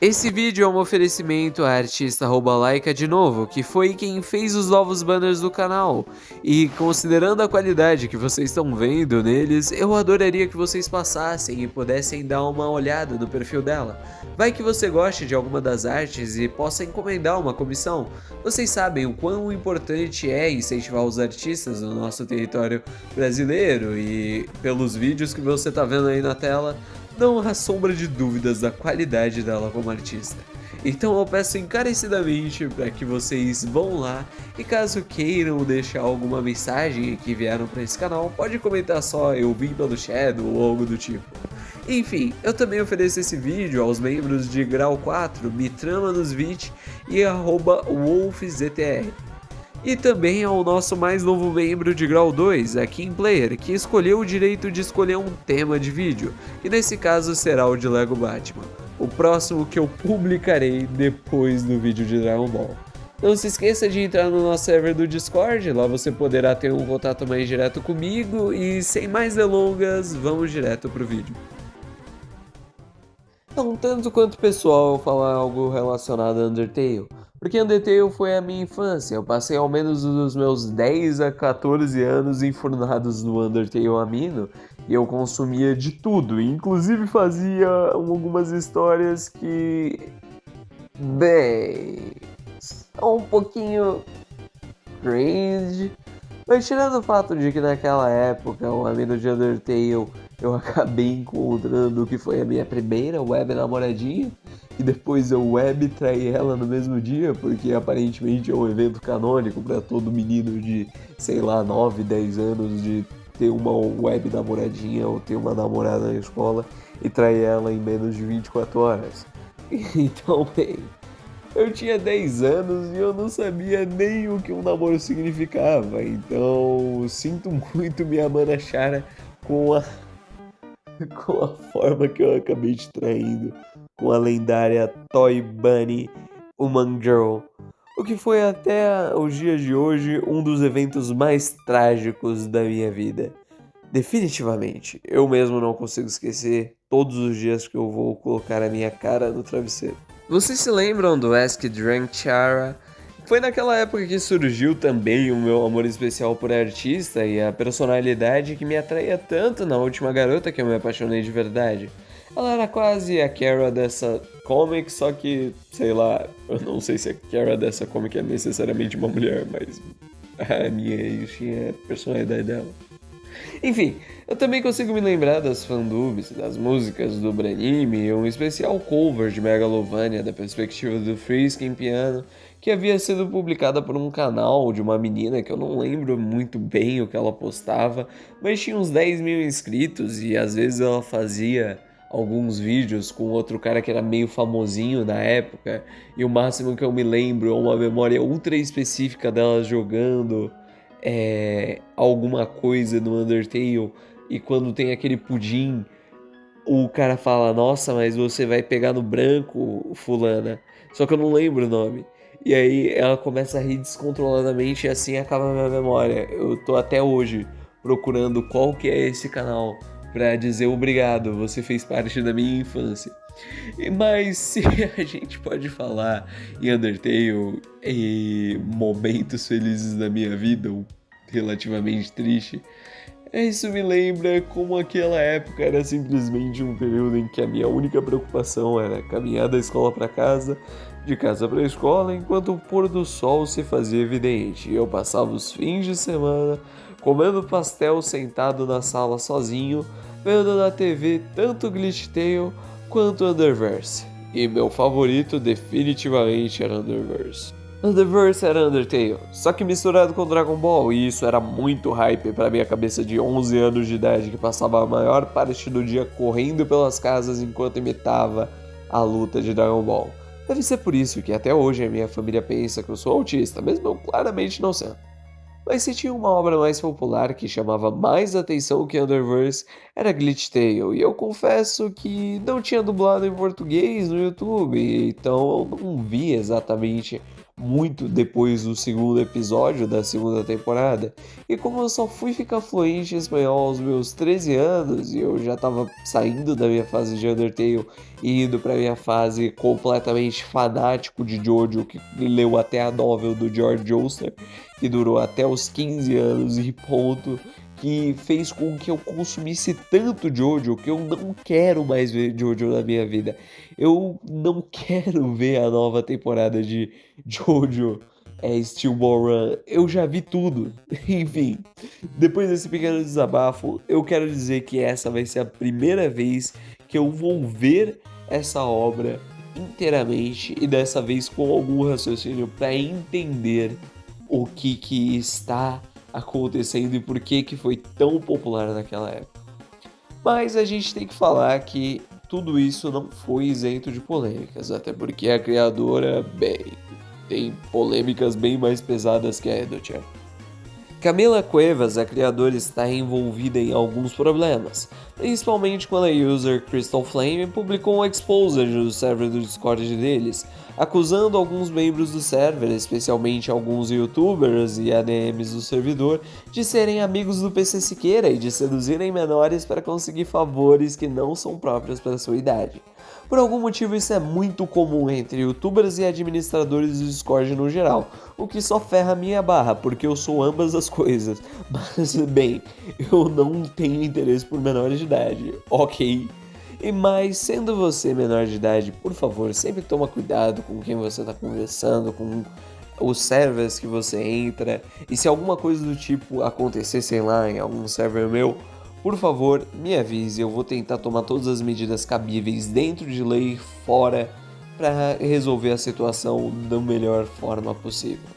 Esse vídeo é um oferecimento à artista Laika de novo, que foi quem fez os novos banners do canal. E considerando a qualidade que vocês estão vendo neles, eu adoraria que vocês passassem e pudessem dar uma olhada no perfil dela. Vai que você goste de alguma das artes e possa encomendar uma comissão. Vocês sabem o quão importante é incentivar os artistas no nosso território brasileiro e pelos vídeos que você está vendo aí na tela, não há sombra de dúvidas da qualidade dela como artista. Então eu peço encarecidamente para que vocês vão lá e caso queiram deixar alguma mensagem que vieram para esse canal, pode comentar só eu vim pelo Shadow ou algo do tipo. Enfim, eu também ofereço esse vídeo aos membros de Grau 4, Mitrama nos 20 e @wolfztr. E também ao nosso mais novo membro de grau 2, a Kim Player, que escolheu o direito de escolher um tema de vídeo, e nesse caso será o de Lego Batman, o próximo que eu publicarei depois do vídeo de Dragon Ball. Não se esqueça de entrar no nosso server do Discord, lá você poderá ter um contato mais direto comigo, e sem mais delongas, vamos direto pro vídeo. Não tanto quanto pessoal falar algo relacionado a Undertale, porque Undertale foi a minha infância. Eu passei ao menos dos meus 10 a 14 anos enfurnados no Undertale Amino e eu consumia de tudo, inclusive fazia algumas histórias que, bem, são um pouquinho cringe. Mas tirando o fato de que naquela época o Amino de Undertale eu acabei encontrando o que foi a minha primeira web namoradinha e depois eu web traí ela no mesmo dia, porque aparentemente é um evento canônico para todo menino de, sei lá, 9, 10 anos de ter uma web namoradinha ou ter uma namorada na escola e trair ela em menos de 24 horas. Então, bem, eu tinha 10 anos e eu não sabia nem o que um namoro significava, então sinto muito minha mana Chara com a com a forma que eu acabei te traindo com a lendária Toy Bunny Human Girl, o que foi até os dias de hoje um dos eventos mais trágicos da minha vida. Definitivamente, eu mesmo não consigo esquecer todos os dias que eu vou colocar a minha cara no travesseiro. Vocês se lembram do Ask Drunk Chara? Foi naquela época que surgiu também o meu amor especial por artista e a personalidade que me atraía tanto na última garota que eu me apaixonei de verdade. Ela era quase a Kara dessa comic, só que, sei lá, eu não sei se a Kara dessa comic é necessariamente uma mulher, mas a minha ex tinha a personalidade dela. Enfim, eu também consigo me lembrar das fandubs, das músicas do Branime e um especial cover de Megalovania da perspectiva do Frisk em piano, que havia sido publicada por um canal de uma menina que eu não lembro muito bem o que ela postava, mas tinha uns 10 mil inscritos e às vezes ela fazia alguns vídeos com outro cara que era meio famosinho na época, e o máximo que eu me lembro é uma memória ultra específica dela jogando alguma coisa no Undertale e quando tem aquele pudim, o cara fala, nossa, mas você vai pegar no branco, fulana. Só que eu não lembro o nome. E aí ela começa a rir descontroladamente e assim acaba a minha memória. Eu tô até hoje procurando qual que é esse canal pra dizer obrigado, você fez parte da minha infância. Mas se a gente pode falar em Undertale e momentos felizes da minha vida, ou relativamente triste, isso me lembra como aquela época era simplesmente um período em que a minha única preocupação era caminhar da escola para casa, de casa para a escola, enquanto o pôr do sol se fazia evidente. E eu passava os fins de semana comendo pastel sentado na sala sozinho, vendo na TV tanto Glitch Tale quanto Underverse. E meu favorito definitivamente era Underverse. Underverse era Undertale, só que misturado com Dragon Ball, e isso era muito hype pra minha cabeça de 11 anos de idade que passava a maior parte do dia correndo pelas casas enquanto imitava a luta de Dragon Ball. Deve ser por isso que até hoje a minha família pensa que eu sou autista, mesmo eu claramente não sendo. Mas se tinha uma obra mais popular que chamava mais atenção que Underverse, era Glitch Tale, e eu confesso que não tinha dublado em português no YouTube, então eu não vi exatamente muito depois do segundo episódio da segunda temporada. E como eu só fui ficar fluente em espanhol aos meus 13 anos e eu já tava saindo da minha fase de Undertale e indo pra minha fase completamente fanático de Jojo, que leu até a novel do George Oster, que durou até os 15 anos e ponto, que fez com que eu consumisse tanto Jojo que eu não quero mais ver Jojo na minha vida. Eu não quero ver a nova temporada de Jojo Steel Ball Run. Eu já vi tudo. Enfim, depois desse pequeno desabafo, eu quero dizer que essa vai ser a primeira vez que eu vou ver essa obra inteiramente e dessa vez com algum raciocínio para entender o que está acontecendo e por que foi tão popular naquela época. Mas a gente tem que falar que tudo isso não foi isento de polêmicas, até porque a criadora, bem, tem polêmicas bem mais pesadas que a Edo-chan. Camila Cuevas, a criadora, está envolvida em alguns problemas, principalmente quando a user Crystal Flame publicou um exposed do server do Discord deles, acusando alguns membros do server, especialmente alguns youtubers e ADMs do servidor, de serem amigos do PC Siqueira e de seduzirem menores para conseguir favores que não são próprios para sua idade. Por algum motivo isso é muito comum entre youtubers e administradores do Discord no geral, o que só ferra minha barra, porque eu sou ambas as coisas. Mas bem, eu não tenho interesse por menores de idade, ok? Mas sendo você menor de idade, por favor, sempre toma cuidado com quem você está conversando, com os servers que você entra, e se alguma coisa do tipo acontecer, sei lá, em algum server meu, por favor, me avise, eu vou tentar tomar todas as medidas cabíveis dentro de lei e fora para resolver a situação da melhor forma possível.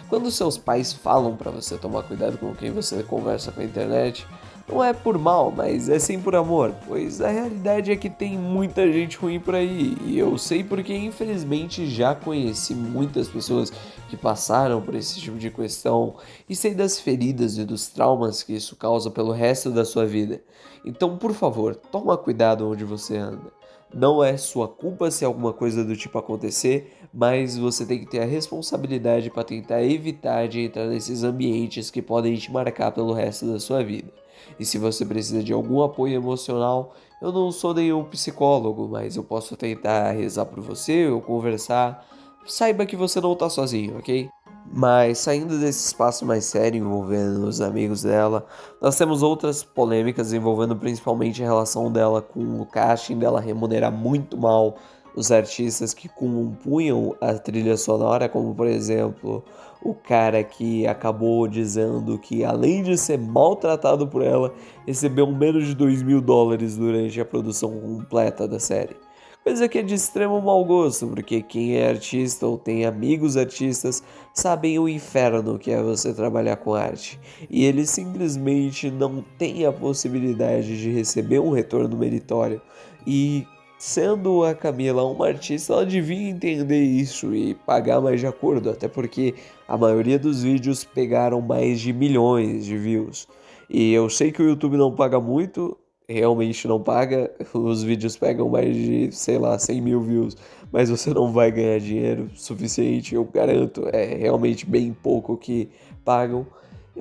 Quando seus pais falam para você tomar cuidado com quem você conversa com a internet, não é por mal, mas é sim por amor, pois a realidade é que tem muita gente ruim por aí, e eu sei porque infelizmente já conheci muitas pessoas que passaram por esse tipo de questão e sei das feridas e dos traumas que isso causa pelo resto da sua vida. Então, por favor, toma cuidado onde você anda. Não é sua culpa se alguma coisa do tipo acontecer, mas você tem que ter a responsabilidade para tentar evitar de entrar nesses ambientes que podem te marcar pelo resto da sua vida. E se você precisa de algum apoio emocional, eu não sou nenhum psicólogo, mas eu posso tentar rezar por você ou conversar. Saiba que você não tá sozinho, ok? Mas saindo desse espaço mais sério envolvendo os amigos dela, nós temos outras polêmicas envolvendo principalmente a relação dela com o casting dela remunerar muito mal os artistas que compunham a trilha sonora, como por exemplo o cara que acabou dizendo que além de ser maltratado por ela, recebeu menos de $2.000 durante a produção completa da série. Coisa que é de extremo mau gosto, porque quem é artista ou tem amigos artistas sabem o inferno que é você trabalhar com arte. E eles simplesmente não têm a possibilidade de receber um retorno meritório. E sendo a Camila uma artista, ela devia entender isso e pagar mais de acordo, até porque a maioria dos vídeos pegaram mais de milhões de views. E eu sei que o YouTube não paga muito, realmente não paga, os vídeos pegam mais de, sei lá, 100 mil views, mas você não vai ganhar dinheiro suficiente, eu garanto, é realmente bem pouco que pagam.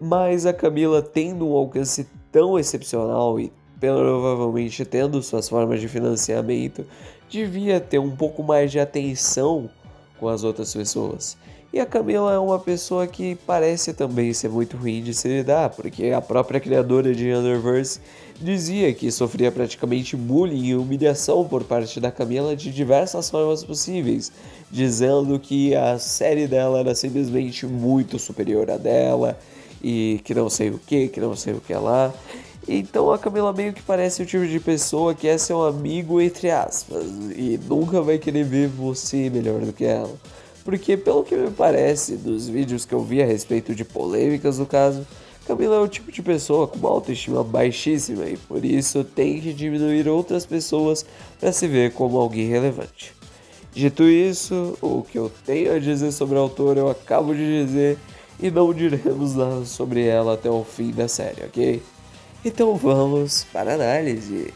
Mas a Camila tendo um alcance tão excepcional e provavelmente tendo suas formas de financiamento, devia ter um pouco mais de atenção com as outras pessoas. E a Camila é uma pessoa que parece também ser muito ruim de se lidar, porque a própria criadora de Underverse dizia que sofria praticamente bullying e humilhação por parte da Camila de diversas formas possíveis, dizendo que a série dela era simplesmente muito superior à dela e que não sei o que não sei o que lá. Então a Camila meio que parece o tipo de pessoa que é seu amigo entre aspas e nunca vai querer ver você melhor do que ela. Porque pelo que me parece dos vídeos que eu vi a respeito de polêmicas do caso, Camila é o tipo de pessoa com uma autoestima baixíssima e por isso tem que diminuir outras pessoas para se ver como alguém relevante. Dito isso, o que eu tenho a dizer sobre a autora eu acabo de dizer e não diremos nada sobre ela até o fim da série, ok? Então vamos para a análise.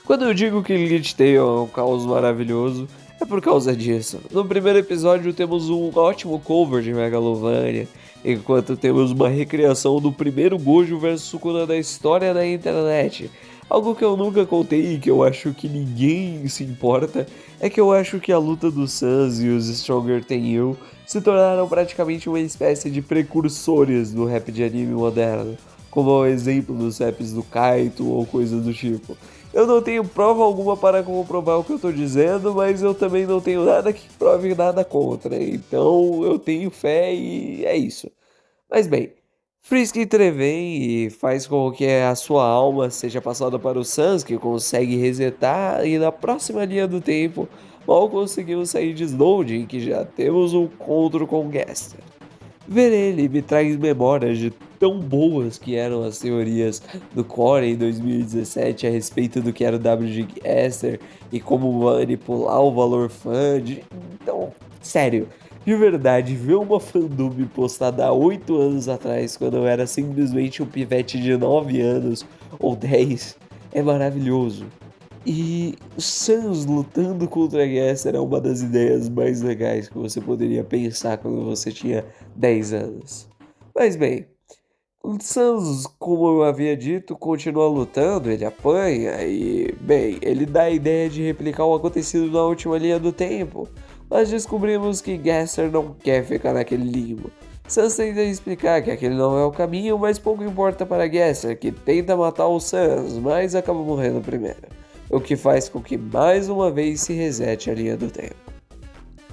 Quando eu digo que Elite Tail é um caos maravilhoso, é por causa disso. No primeiro episódio temos um ótimo cover de Megalovania, enquanto temos uma recriação do primeiro Gojo vs Sukuna da história da internet. Algo que eu nunca contei e que eu acho que ninguém se importa é que eu acho que a luta dos Suns e os Stronger Than You se tornaram praticamente uma espécie de precursores do rap de anime moderno, como o exemplo dos raps do Kaito ou coisa do tipo. Eu não tenho prova alguma para comprovar o que eu tô dizendo, mas eu também não tenho nada que prove nada contra, então eu tenho fé e é isso. Mas bem, Frisk intervém e faz com que a sua alma seja passada para o Sans, que consegue resetar, e na próxima linha do tempo, mal conseguimos sair de Snowden, que já temos um encontro com Gaster. Ver ele me traz memórias de tão boas que eram as teorias do Core em 2017 a respeito do que era o WG Gaster e como manipular o valor fund. Então, sério, de verdade, ver uma fandom postada há 8 anos atrás, quando eu era simplesmente um pivete de 9 anos ou 10, é maravilhoso. E o Sans lutando contra a Gaster é uma das ideias mais legais que você poderia pensar quando você tinha 10 anos. Mas bem, o Sans, como eu havia dito, continua lutando, ele apanha e, bem, ele dá a ideia de replicar o acontecido na última linha do tempo, mas descobrimos que Gaster não quer ficar naquele limbo. Sans tenta explicar que aquele não é o caminho, mas pouco importa para Gaster, que tenta matar o Sans, mas acaba morrendo primeiro, o que faz com que mais uma vez se resete a linha do tempo.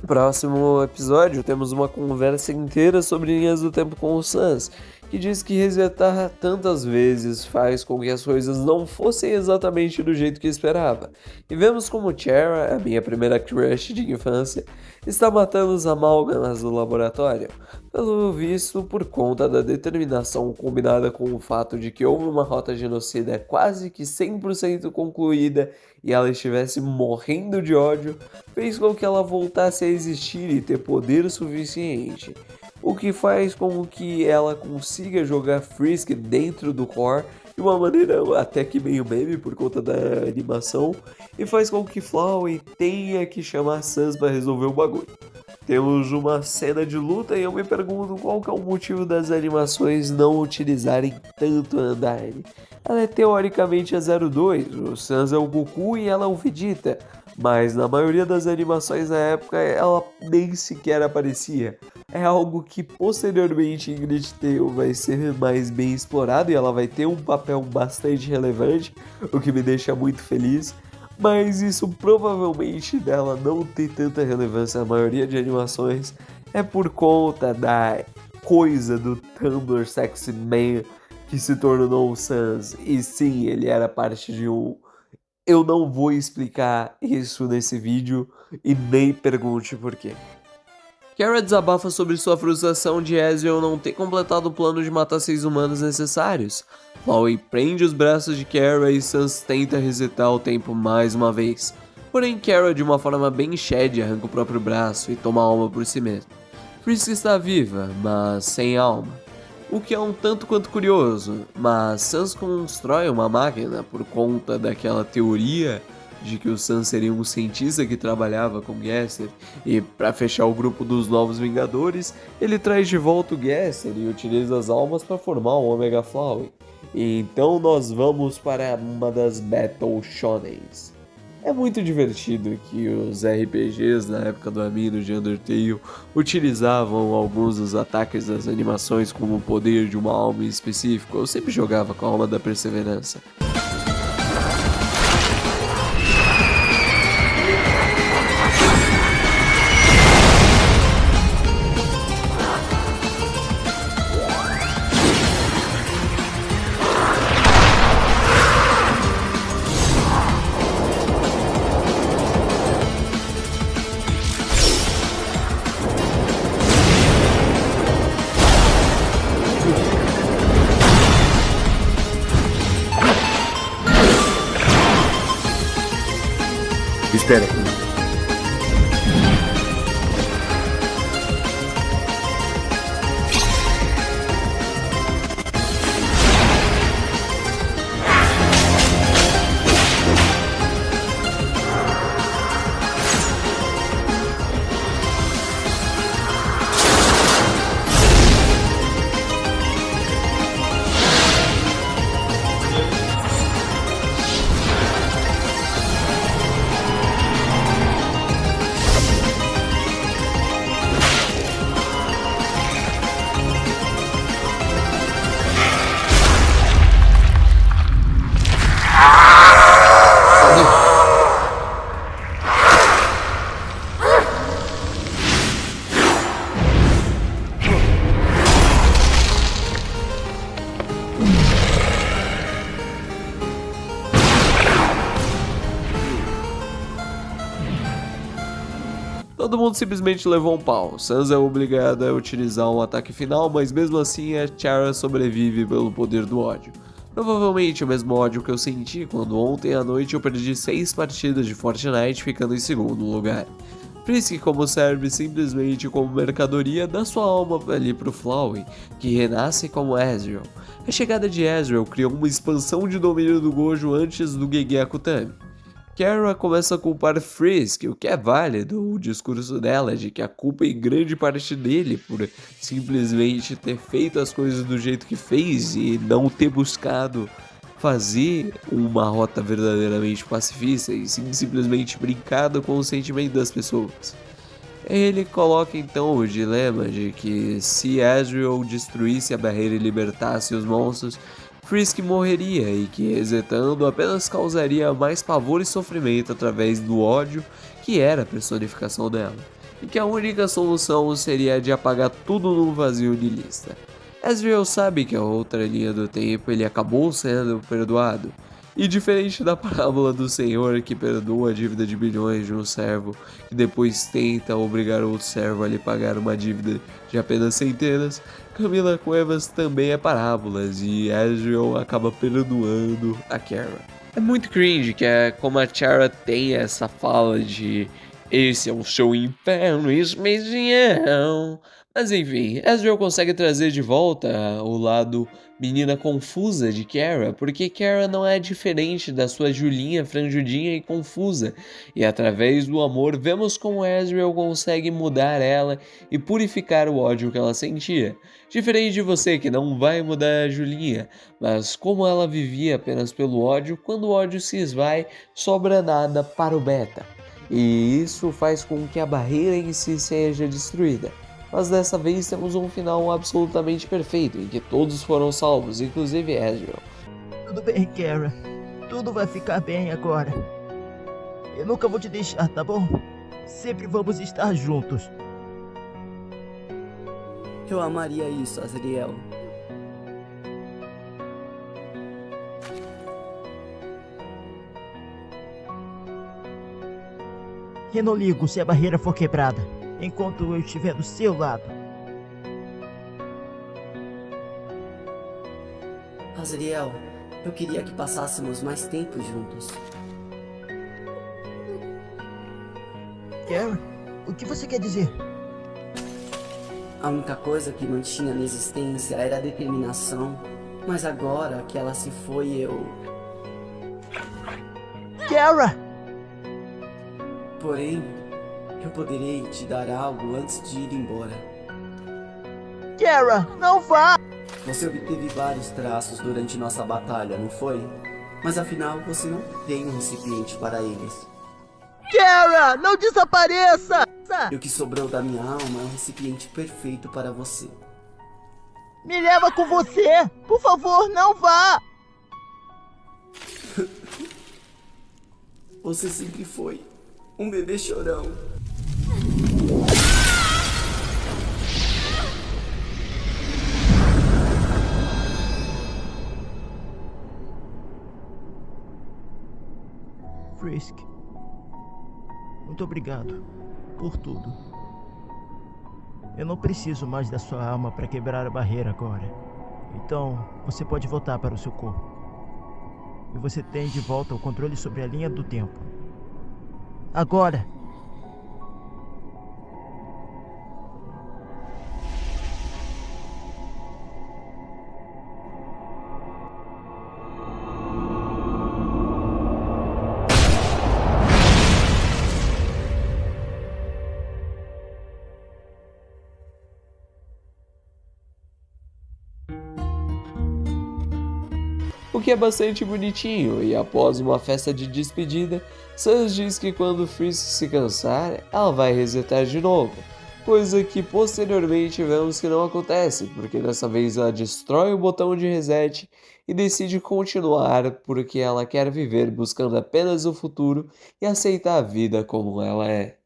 No próximo episódio temos uma conversa inteira sobre linhas do tempo com o Sans, que diz que resetar tantas vezes faz com que as coisas não fossem exatamente do jeito que esperava. E vemos como Chera, a minha primeira crush de infância, está matando os amálgamas do laboratório, pelo visto por conta da determinação combinada com o fato de que houve uma rota genocida quase que 100% concluída e ela estivesse morrendo de ódio, fez com que ela voltasse a existir e ter poder suficiente, o que faz com que ela consiga jogar Frisk dentro do core de uma maneira até que meio meme por conta da animação, e faz com que Flowey tenha que chamar Sans para resolver o bagulho. Temos uma cena de luta e eu me pergunto qual que é o motivo das animações não utilizarem tanto a Undyne. Ela é teoricamente a 02, o Sans é o Goku e ela é o Vegeta, mas na maioria das animações na época ela nem sequer aparecia. É algo que posteriormente em Elite Tail vai ser mais bem explorado e ela vai ter um papel bastante relevante, o que me deixa muito feliz. Mas isso provavelmente dela não ter tanta relevância na maioria de animações é por conta da coisa do Tumblr Sexy Man que se tornou o Sans. E sim, ele era parte de um... Eu não vou explicar isso nesse vídeo e nem pergunte por quê. Kara desabafa sobre sua frustração de Ezreal não ter completado o plano de matar 6 humanos necessários. Flowey prende os braços de Kara e Sans tenta resetar o tempo mais uma vez. Porém, Kara de uma forma bem Shed arranca o próprio braço e toma a alma por si mesmo. Frisk está viva, mas sem alma. O que é um tanto quanto curioso, mas Sans constrói uma máquina por conta daquela teoria de que o Sans seria um cientista que trabalhava com Gaster, e para fechar o grupo dos Novos Vingadores, ele traz de volta o Gaster e utiliza as almas para formar o Omega Flowey. E então nós vamos para uma das Battle Shonens. É muito divertido que os RPGs na época do Amino de Undertale utilizavam alguns dos ataques das animações como o poder de uma alma em específico. Eu sempre jogava com a alma da perseverança. Espera aqui. Todo mundo simplesmente levou um pau. Sans é obrigada a utilizar um ataque final, mas mesmo assim a Chara sobrevive pelo poder do ódio. Provavelmente o mesmo ódio que eu senti quando ontem à noite eu perdi 6 partidas de Fortnite ficando em segundo lugar. Frisk como serve simplesmente como mercadoria dá sua alma ali pro Flowey, que renasce como Ezreal. A chegada de Ezreal criou uma expansão de domínio do Gojo antes do Gege Akutami. Kara começa a culpar Frisk, o que é válido, o discurso dela de que a culpa é em grande parte dele por simplesmente ter feito as coisas do jeito que fez e não ter buscado fazer uma rota verdadeiramente pacifista e sim simplesmente brincado com o sentimento das pessoas. Ele coloca então o dilema de que se Ezreal destruísse a barreira e libertasse os monstros, Frisk morreria e que resetando apenas causaria mais pavor e sofrimento através do ódio que era a personificação dela, e que a única solução seria a de apagar tudo num vazio niilista. Ezreal sabe que a outra linha do tempo ele acabou sendo perdoado, e diferente da parábola do senhor que perdoa a dívida de bilhões de um servo, que depois tenta obrigar outro servo a lhe pagar uma dívida de apenas centenas, Camila Cuevas também é parábolas e Ezreal acaba perdoando a Kara. É muito cringe que é como a Chara tem essa fala de esse é o seu inferno especial. Mas enfim, Ezreal consegue trazer de volta o lado menina confusa de Kara, porque Kara não é diferente da sua Julinha franjudinha e confusa, e através do amor vemos como Ezreal consegue mudar ela e purificar o ódio que ela sentia. Diferente de você que não vai mudar a Julinha, mas como ela vivia apenas pelo ódio, quando o ódio se esvai, sobra nada para o beta. E isso faz com que a barreira em si seja destruída. Mas dessa vez temos um final absolutamente perfeito, em que todos foram salvos, inclusive Ezreal. Tudo bem, Kara. Tudo vai ficar bem agora. Eu nunca vou te deixar, tá bom? Sempre vamos estar juntos. Eu amaria isso, Azriel. Eu não ligo se a barreira for quebrada, enquanto eu estiver do seu lado. Azriel, eu queria que passássemos mais tempo juntos. Kara, o que você quer dizer? A única coisa que mantinha na existência era a determinação, mas agora que ela se foi, eu... Kara! Porém, eu poderei te dar algo antes de ir embora. Kara, não vá! Você obteve vários traços durante nossa batalha, não foi? Mas afinal, você não tem um recipiente para eles. Kara, não desapareça! E o que sobrou da minha alma é um recipiente perfeito para você. Me leva com você! Por favor, não vá! Você sempre foi um bebê chorão. Frisk, muito obrigado por tudo. Eu não preciso mais da sua alma para quebrar a barreira agora. Então, você pode voltar para o seu corpo. E você tem de volta o controle sobre a linha do tempo. Agora! O que é bastante bonitinho, e após uma festa de despedida, Sans diz que quando Frisk se cansar, ela vai resetar de novo, coisa que posteriormente vemos que não acontece, porque dessa vez ela destrói o botão de reset e decide continuar porque ela quer viver buscando apenas o futuro e aceitar a vida como ela é.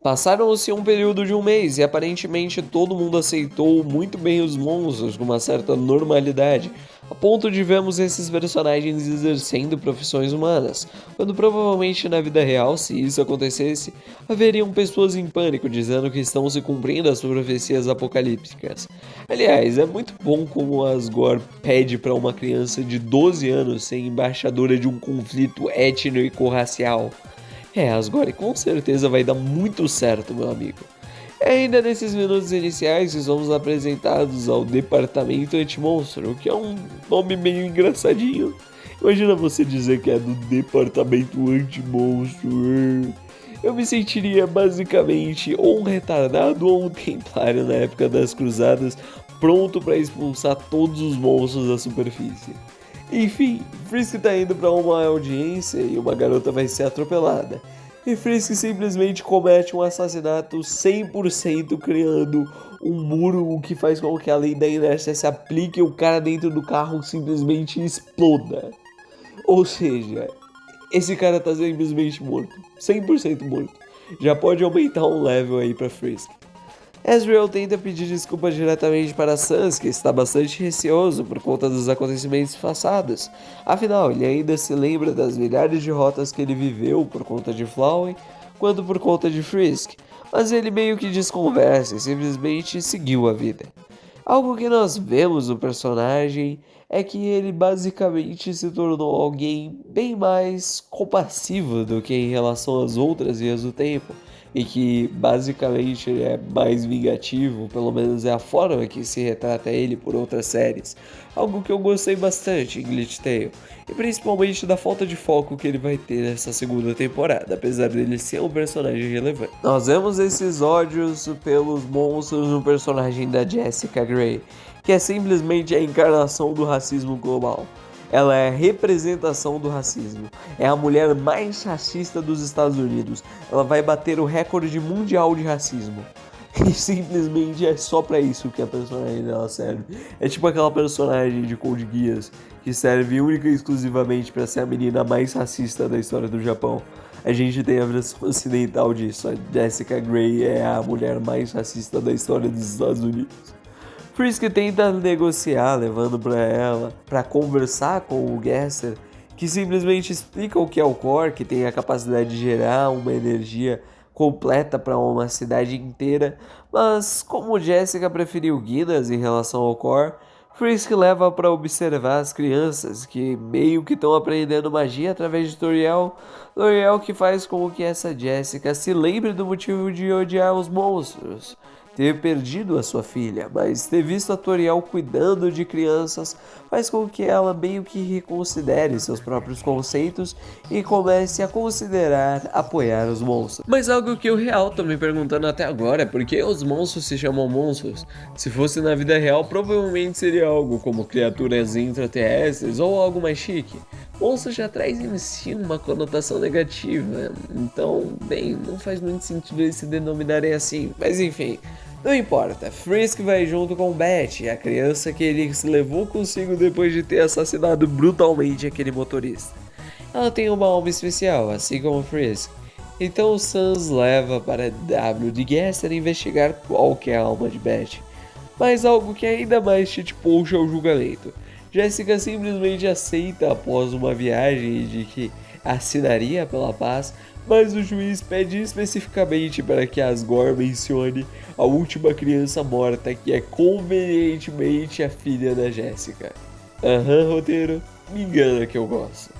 Passaram-se um período de um mês e aparentemente todo mundo aceitou muito bem os monstros com uma certa normalidade, a ponto de vermos esses personagens exercendo profissões humanas, quando provavelmente na vida real, se isso acontecesse, haveriam pessoas em pânico dizendo que estão se cumprindo as profecias apocalípticas. Aliás, é muito bom como Asgore pede para uma criança de 12 anos ser embaixadora de um conflito étnico-racial. Asgore com certeza vai dar muito certo, meu amigo. Ainda nesses minutos iniciais, somos apresentados ao Departamento Anti-Monstro, o que é um nome meio engraçadinho. Imagina você dizer que é do Departamento Anti-Monstro. Eu me sentiria basicamente ou um retardado ou um templário na época das cruzadas, pronto para expulsar todos os monstros da superfície. Enfim, Frisk tá indo para uma audiência e uma garota vai ser atropelada. E Frisk simplesmente comete um assassinato 100% criando um muro, o que faz com que a lei da inércia se aplique e o cara dentro do carro simplesmente exploda. Ou seja, esse cara tá simplesmente morto, 100% morto. Já pode aumentar um level aí pra Frisk. Ezreal tenta pedir desculpas diretamente para Sans, que está bastante receoso por conta dos acontecimentos passados. Afinal, ele ainda se lembra das milhares de rotas que ele viveu por conta de Flowey, quanto por conta de Frisk, mas ele meio que desconversa e simplesmente seguiu a vida. Algo que nós vemos no personagem é que ele basicamente se tornou alguém bem mais compassivo do que em relação às outras vias do tempo, e que basicamente ele é mais vingativo, pelo menos é a forma que se retrata ele por outras séries. Algo que eu gostei bastante em Glitch Tale, e principalmente da falta de foco que ele vai ter nessa segunda temporada, apesar dele ser um personagem relevante. Nós vemos esses ódios pelos monstros no personagem da Jessica Grey, que é simplesmente a encarnação do racismo global. Ela é a representação do racismo. É a mulher mais racista dos Estados Unidos. Ela vai bater o recorde mundial de racismo. E simplesmente é só pra isso que a personagem dela serve. É tipo aquela personagem de Code Geass que serve única e exclusivamente pra ser a menina mais racista da história do Japão. A gente tem a versão ocidental disso. A Jessica Grey é a mulher mais racista da história dos Estados Unidos. Frisk tenta negociar, levando para conversar com o Gaster, que simplesmente explica o que é o Core, que tem a capacidade de gerar uma energia completa para uma cidade inteira, mas como Jessica preferiu Guinness em relação ao Core, Frisk leva para observar as crianças que meio que estão aprendendo magia através de Toriel que faz com que essa Jessica se lembre do motivo de odiar os monstros. Ter perdido a sua filha, mas ter visto a Toriel cuidando de crianças faz com que ela meio que reconsidere seus próprios conceitos e comece a considerar apoiar os monstros. Mas algo que eu real tô me perguntando até agora é por que os monstros se chamam monstros? Se fosse na vida real, provavelmente seria algo como criaturas intraterrestres ou algo mais chique. Monstro já traz em si uma conotação negativa, então, bem, não faz muito sentido eles se denominarem assim, mas enfim. Não importa, Frisk vai junto com Beth, a criança que ele levou consigo depois de ter assassinado brutalmente aquele motorista. Ela tem uma alma especial, assim como Frisk. Então Sans leva para W de Gaster investigar qual que é a alma de Beth. Mas algo que ainda mais shitpost é o julgamento. Jessica simplesmente aceita após uma viagem de que assinaria pela paz, mas o juiz pede especificamente para que Asgore mencione a última criança morta, que é convenientemente a filha da Jessica. Roteiro, me engana que eu gosto.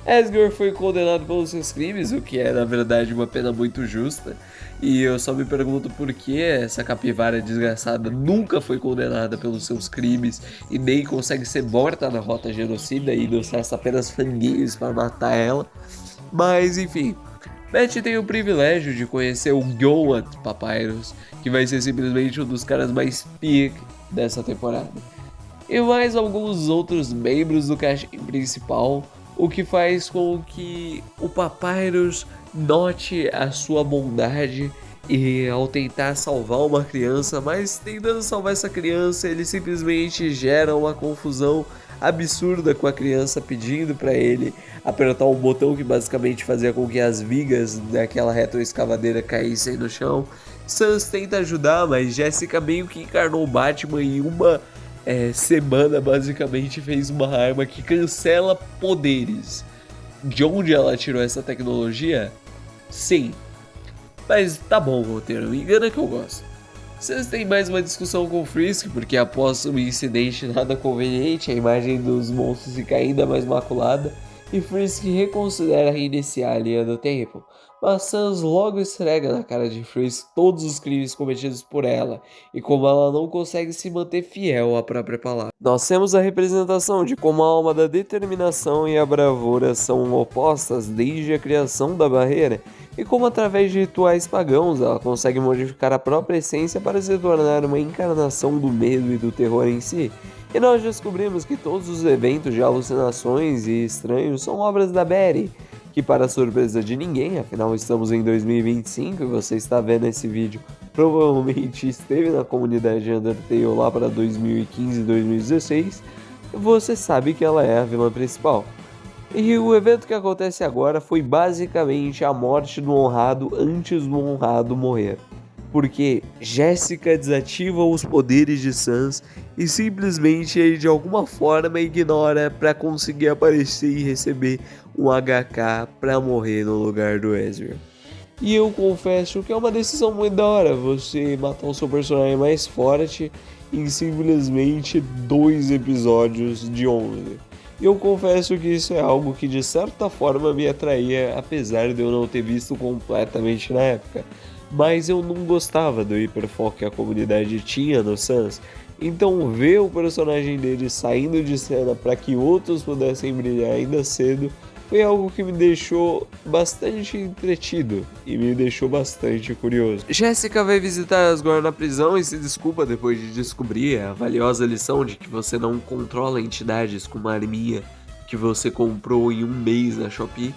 Asgore foi condenado pelos seus crimes, o que é na verdade uma pena muito justa, e eu só me pergunto por que essa capivara desgraçada nunca foi condenada pelos seus crimes e nem consegue ser morta na rota genocida e nos resta apenas franguinhos para matar ela. Mas enfim, Beth tem o privilégio de conhecer o Goat Papyrus, que vai ser simplesmente um dos caras mais pica dessa temporada, e mais alguns outros membros do cast principal, o que faz com que o Papyrus note a sua bondade e ao tentar salvar uma criança, mas tentando salvar essa criança, ele simplesmente gera uma confusão absurda com a criança pedindo para ele apertar um botão que basicamente fazia com que as vigas daquela retroescavadeira caíssem no chão. Sans tenta ajudar, mas Jessica meio que encarnou o Batman em uma semana basicamente fez uma arma que cancela poderes. De onde ela tirou essa tecnologia? Sim. Mas tá bom, roteiro, me engana que eu gosto. Vocês têm mais uma discussão com o Frisk, porque após um incidente nada conveniente, a imagem dos monstros fica ainda mais maculada, e Frisk reconsidera reiniciar a linha do tempo. Mas Sans logo esfrega na cara de Frisk todos os crimes cometidos por ela, e como ela não consegue se manter fiel à própria palavra. Nós temos a representação de como a alma da determinação e a bravura são opostas desde a criação da barreira, e como através de rituais pagãos ela consegue modificar a própria essência para se tornar uma encarnação do medo e do terror em si. E nós descobrimos que todos os eventos de alucinações e estranhos são obras da Betty, que para surpresa de ninguém, afinal estamos em 2025 e você está vendo esse vídeo, provavelmente esteve na comunidade Undertale lá para 2015 e 2016, você sabe que ela é a vilã principal. E o evento que acontece agora foi basicamente a morte do honrado antes do honrado morrer. Porque Jéssica desativa os poderes de Sans e simplesmente ele de alguma forma ignora para conseguir aparecer e receber um HK para morrer no lugar do Ezreal. E eu confesso que é uma decisão muito da hora você matar o seu personagem mais forte em simplesmente 2 episódios de 11. E eu confesso que isso é algo que de certa forma me atraía, apesar de eu não ter visto completamente na época. Mas eu não gostava do hiperfoco que a comunidade tinha no Sans, então ver o personagem dele saindo de cena para que outros pudessem brilhar ainda cedo foi algo que me deixou bastante entretido e me deixou bastante curioso. Jéssica vai visitar Asgore na prisão e se desculpa depois de descobrir a valiosa lição de que você não controla entidades com uma arminha que você comprou em um mês na Shopee.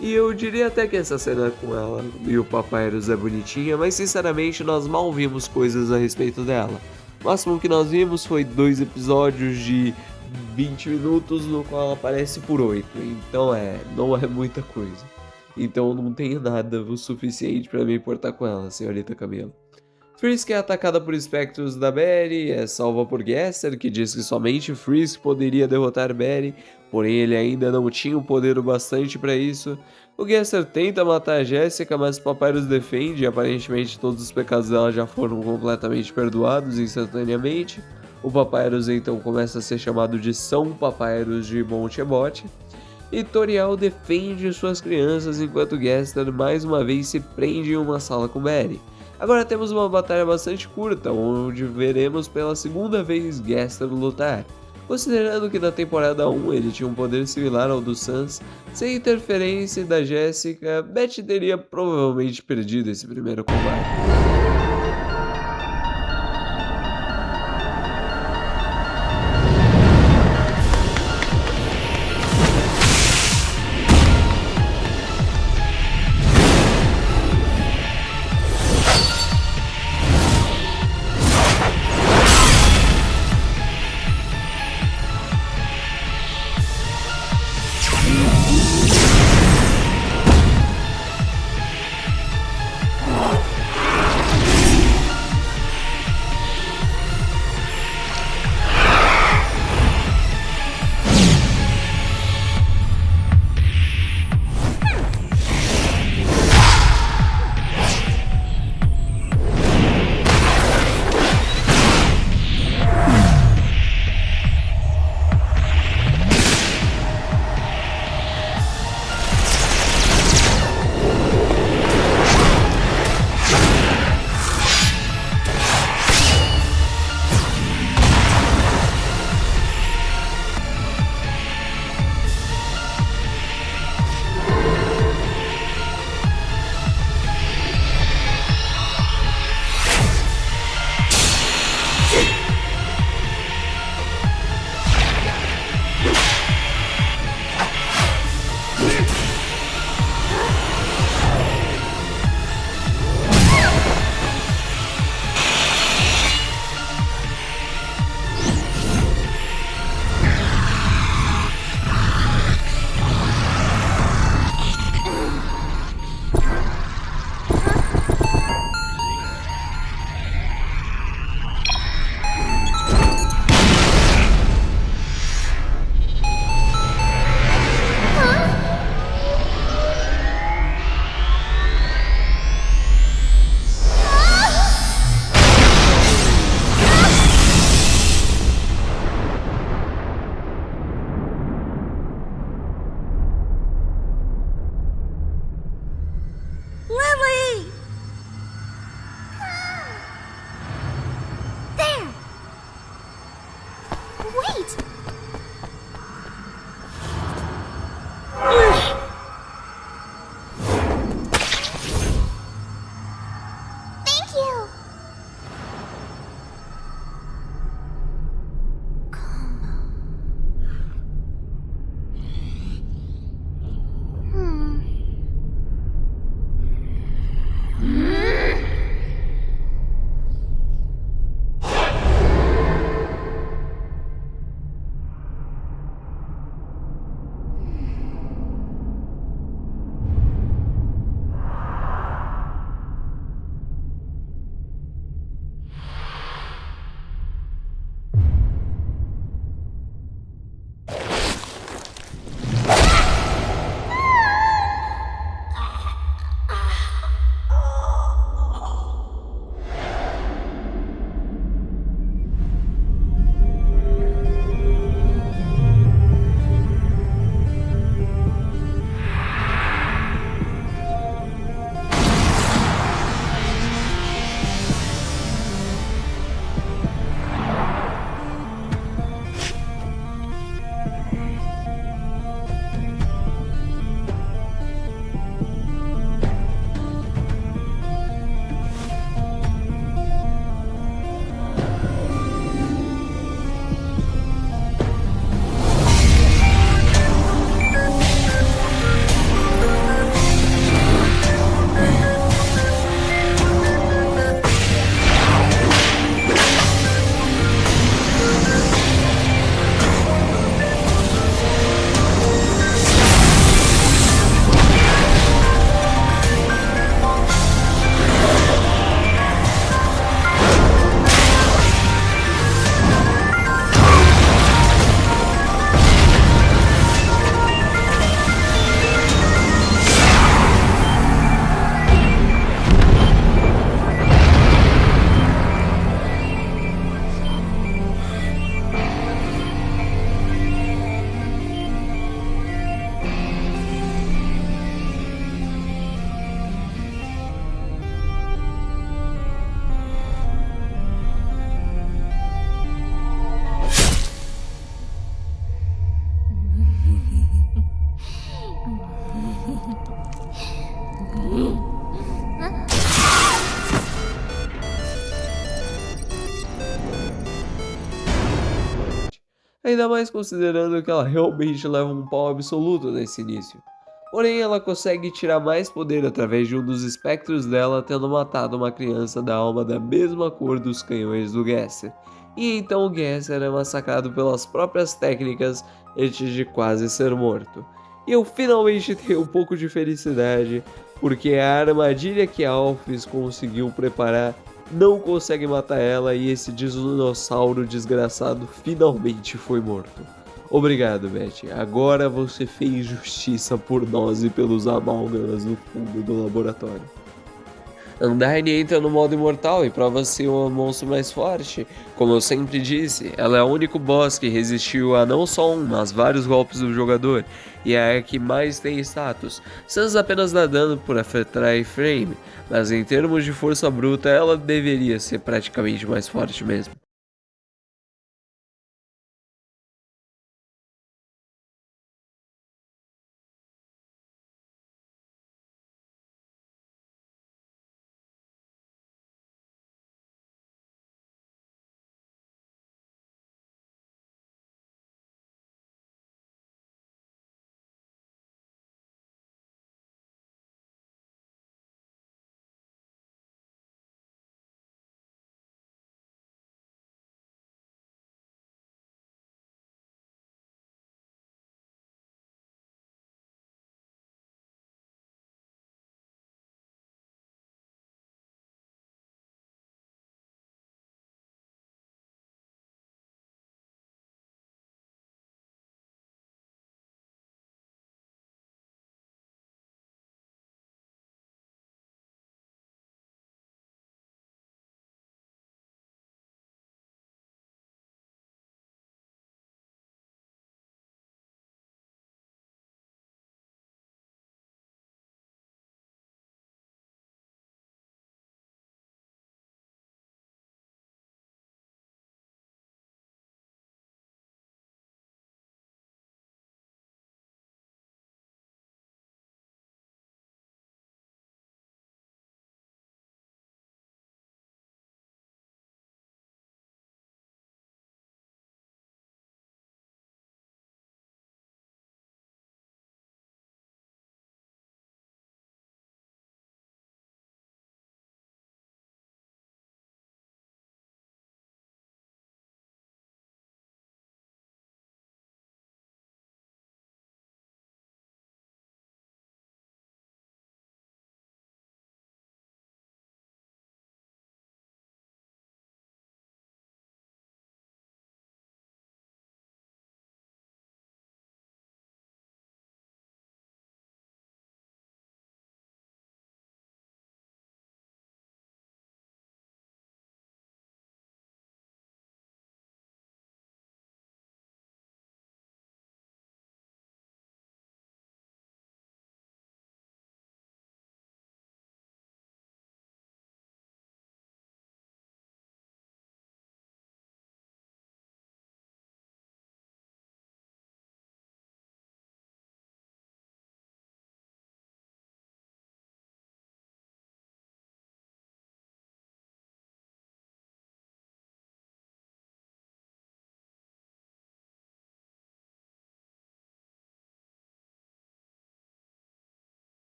E eu diria até que essa cena com ela e o Papyrus é bonitinha, mas sinceramente nós mal vimos coisas a respeito dela. O máximo que nós vimos foi 2 episódios de 20 minutos no qual ela aparece por 8, então não é muita coisa. Então não tenho nada o suficiente para me importar com ela, senhorita Camila. Frisk é atacada por espectros da Betty, é salva por Gester, que diz que somente Frisk poderia derrotar Betty, porém ele ainda não tinha o poder o bastante para isso. O Gester tenta matar a Jéssica, mas Papyrus defende e aparentemente todos os pecados dela já foram completamente perdoados instantaneamente. O Papyrus então começa a ser chamado de São Papyrus de Monte Ebote. E Toriel defende suas crianças enquanto Gester mais uma vez se prende em uma sala com Betty. Agora temos uma batalha bastante curta, onde veremos pela segunda vez Gester lutar. Considerando que na temporada 1 ele tinha um poder similar ao do Sans, sem interferência da Jéssica, Betty teria provavelmente perdido esse primeiro combate. Wait! Thank you! Ainda mais considerando que ela realmente leva um pau absoluto nesse início. Porém, ela consegue tirar mais poder através de um dos espectros dela tendo matado uma criança da alma da mesma cor dos canhões do Gesser. E então o Gesser é massacrado pelas próprias técnicas antes de quase ser morto. E eu finalmente tenho um pouco de felicidade, porque a armadilha que a Alphys conseguiu preparar não consegue matar ela e esse dinossauro desgraçado finalmente foi morto. Obrigado, Betty. Agora você fez justiça por nós e pelos amálgamas no fundo do laboratório. Undyne entra no modo imortal e prova ser o monstro mais forte. Como eu sempre disse, ela é o único boss que resistiu a não só um, mas vários golpes do jogador, e é a que mais tem status. Sans apenas dá dano por afetar a frame, mas em termos de força bruta ela deveria ser praticamente mais forte mesmo.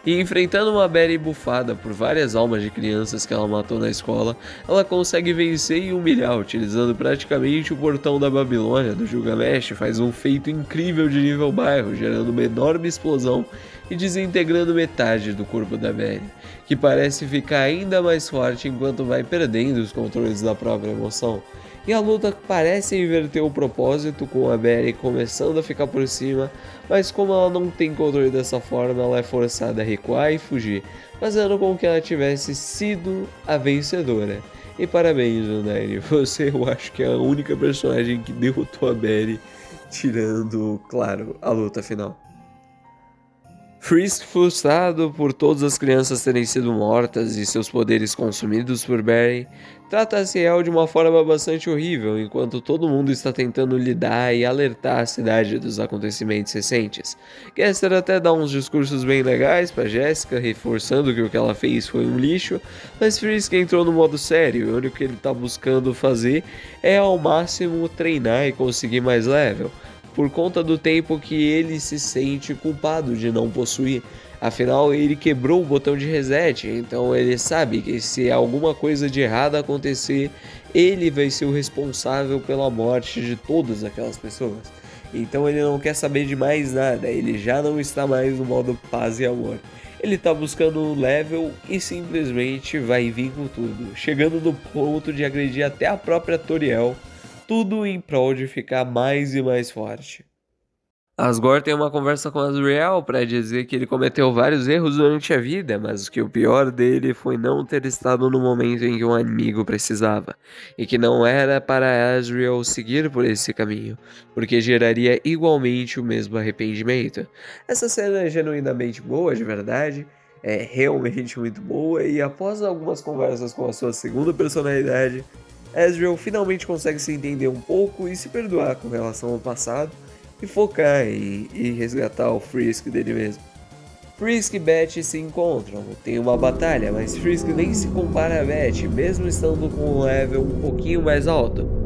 E enfrentando uma Betty bufada por várias almas de crianças que ela matou na escola, ela consegue vencer e humilhar, utilizando praticamente o portão da Babilônia do Gilgamesh, faz um feito incrível de nível bairro, gerando uma enorme explosão e desintegrando metade do corpo da Betty, que parece ficar ainda mais forte enquanto vai perdendo os controles da própria emoção. E a luta parece inverter o propósito, com a Betty começando a ficar por cima, mas como ela não tem controle dessa forma, ela é forçada a recuar e fugir, fazendo com que ela tivesse sido a vencedora. E parabéns, Undyne, você eu acho que é a única personagem que derrotou a Betty, tirando, claro, a luta final. Frisk, frustrado por todas as crianças terem sido mortas e seus poderes consumidos por Barry, trata a Ciel de uma forma bastante horrível, enquanto todo mundo está tentando lidar e alertar a cidade dos acontecimentos recentes. Kester até dá uns discursos bem legais para Jessica, reforçando que o que ela fez foi um lixo, mas Frisk entrou no modo sério e o único que ele está buscando fazer é ao máximo treinar e conseguir mais level, por conta do tempo que ele se sente culpado de não possuir. Afinal, ele quebrou o botão de reset, então ele sabe que se alguma coisa de errado acontecer, ele vai ser o responsável pela morte de todas aquelas pessoas. Então ele não quer saber de mais nada, ele já não está mais no modo paz e amor. Ele está buscando um level e simplesmente vai vir com tudo, chegando no ponto de agredir até a própria Toriel, tudo em prol de ficar mais e mais forte. Asgore tem uma conversa com Azrael para dizer que ele cometeu vários erros durante a vida, mas que o pior dele foi não ter estado no momento em que um amigo precisava, e que não era para Azrael seguir por esse caminho, porque geraria igualmente o mesmo arrependimento. Essa cena é genuinamente boa, de verdade, é realmente muito boa, e após algumas conversas com a sua segunda personalidade, Azrael finalmente consegue se entender um pouco e se perdoar com relação ao passado e focar em resgatar o Frisk dele mesmo. Frisk e Betty se encontram, tem uma batalha, mas Frisk nem se compara a Betty, mesmo estando com um level um pouquinho mais alto.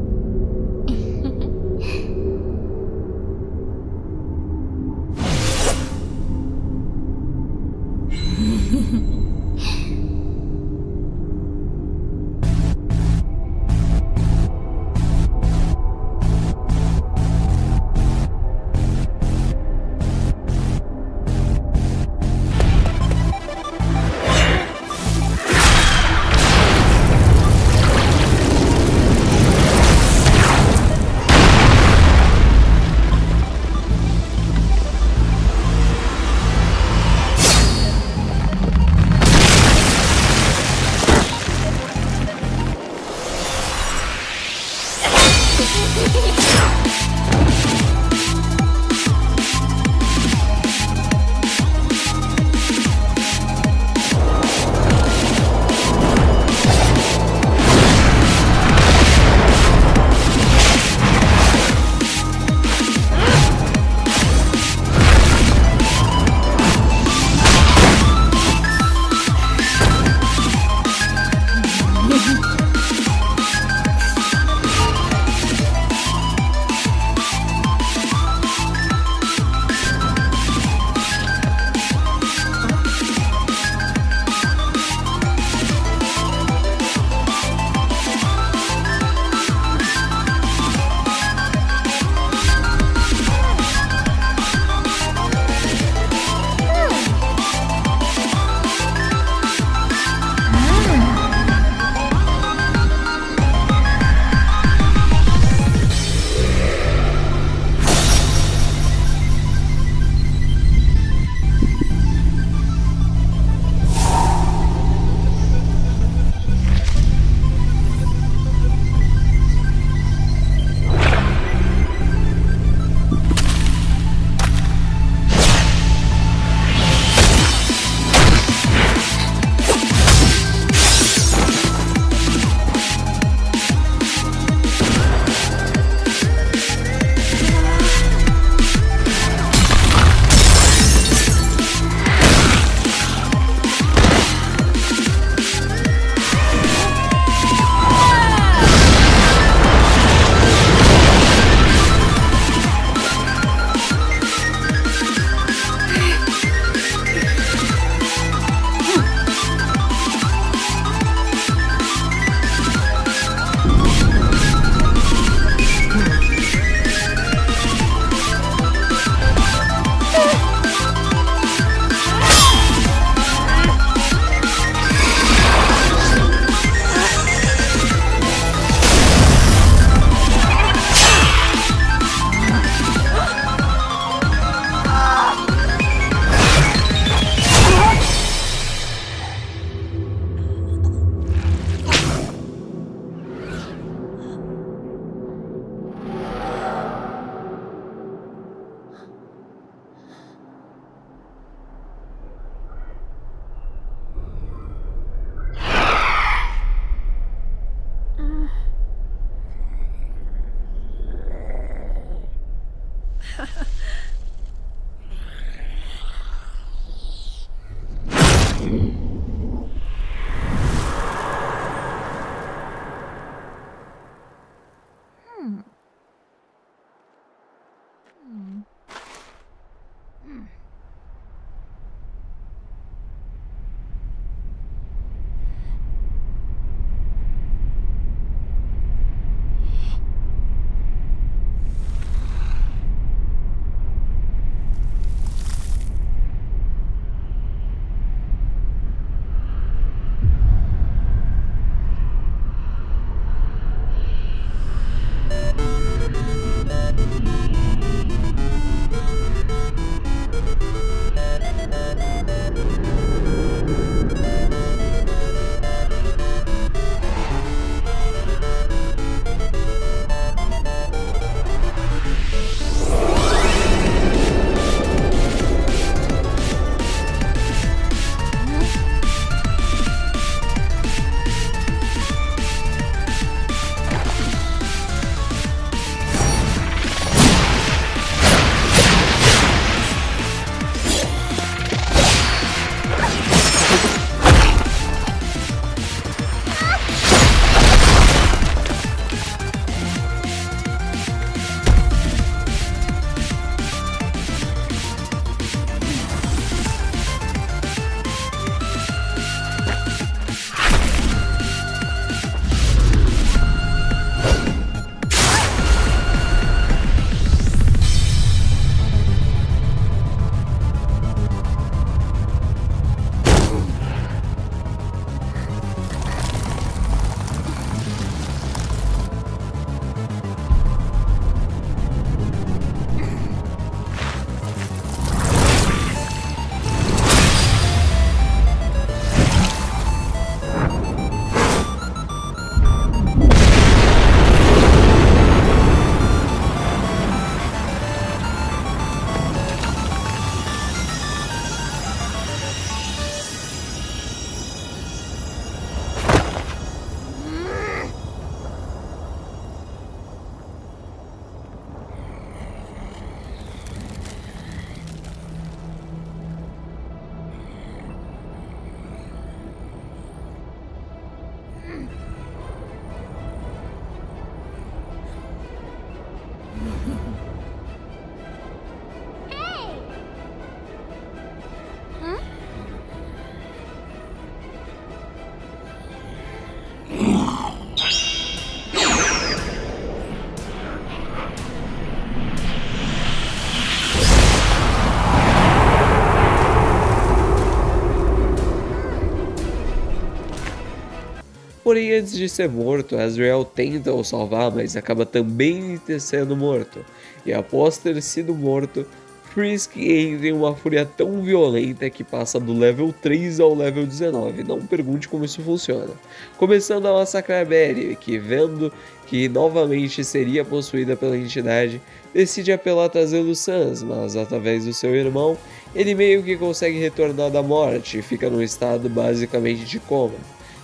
Porém, antes de ser morto, Azrael tenta o salvar, mas acaba também sendo morto. E após ter sido morto, Frisk entra em uma fúria tão violenta que passa do level 3 ao level 19, não pergunte como isso funciona. Começando a massacrar Betty, que vendo que novamente seria possuída pela entidade, decide apelar trazendo Sans, mas através do seu irmão, ele meio que consegue retornar da morte e fica num estado basicamente de coma.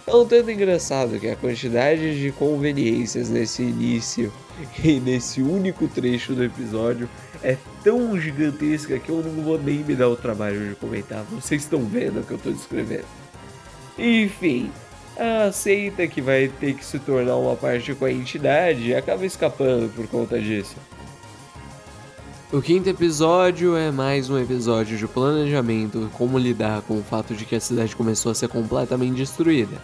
É um tanto engraçado que a quantidade de conveniências nesse início e nesse único trecho do episódio é tão gigantesca que eu não vou nem me dar o trabalho de comentar, vocês estão vendo o que eu estou descrevendo. Enfim, a seita que vai ter que se tornar uma parte com a entidade acaba escapando por conta disso. O quinto episódio é mais um episódio de planejamento, como lidar com o fato de que a cidade começou a ser completamente destruída.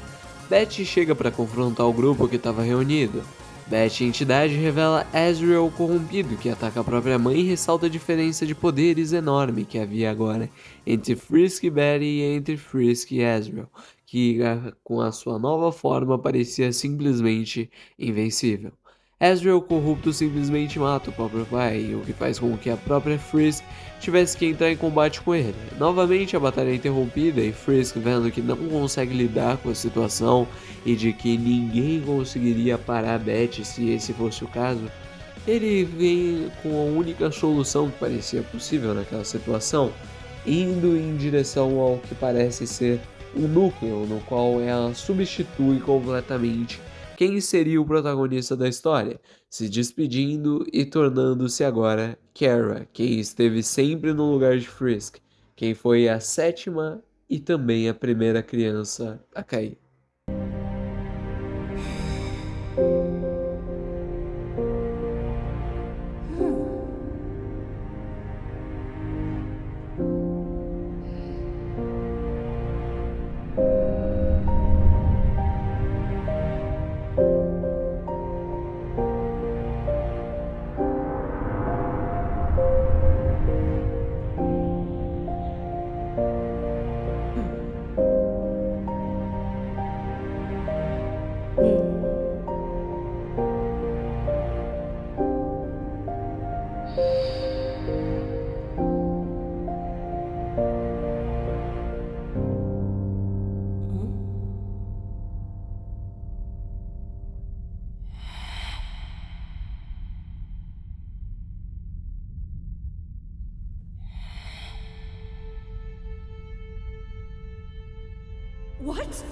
Betty chega para confrontar o grupo que estava reunido. Betty, a entidade, revela Azrael corrompido, que ataca a própria mãe e ressalta a diferença de poderes enorme que havia agora entre Frisk e Betty e entre Frisk e Azrael, que com a sua nova forma parecia simplesmente invencível. Azrael corrupto simplesmente mata o próprio pai, o que faz com que a própria Frisk tivesse que entrar em combate com ele. Novamente a batalha é interrompida e Frisk, vendo que não consegue lidar com a situação e de que ninguém conseguiria parar Betty se esse fosse o caso, ele vem com a única solução que parecia possível naquela situação, indo em direção ao que parece ser um núcleo no qual ela substitui completamente quem seria o protagonista da história, se despedindo e tornando-se agora Kara, quem esteve sempre no lugar de Frisk, quem foi a sétima e também a primeira criança a cair. What?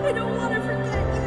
I don't want to forget you.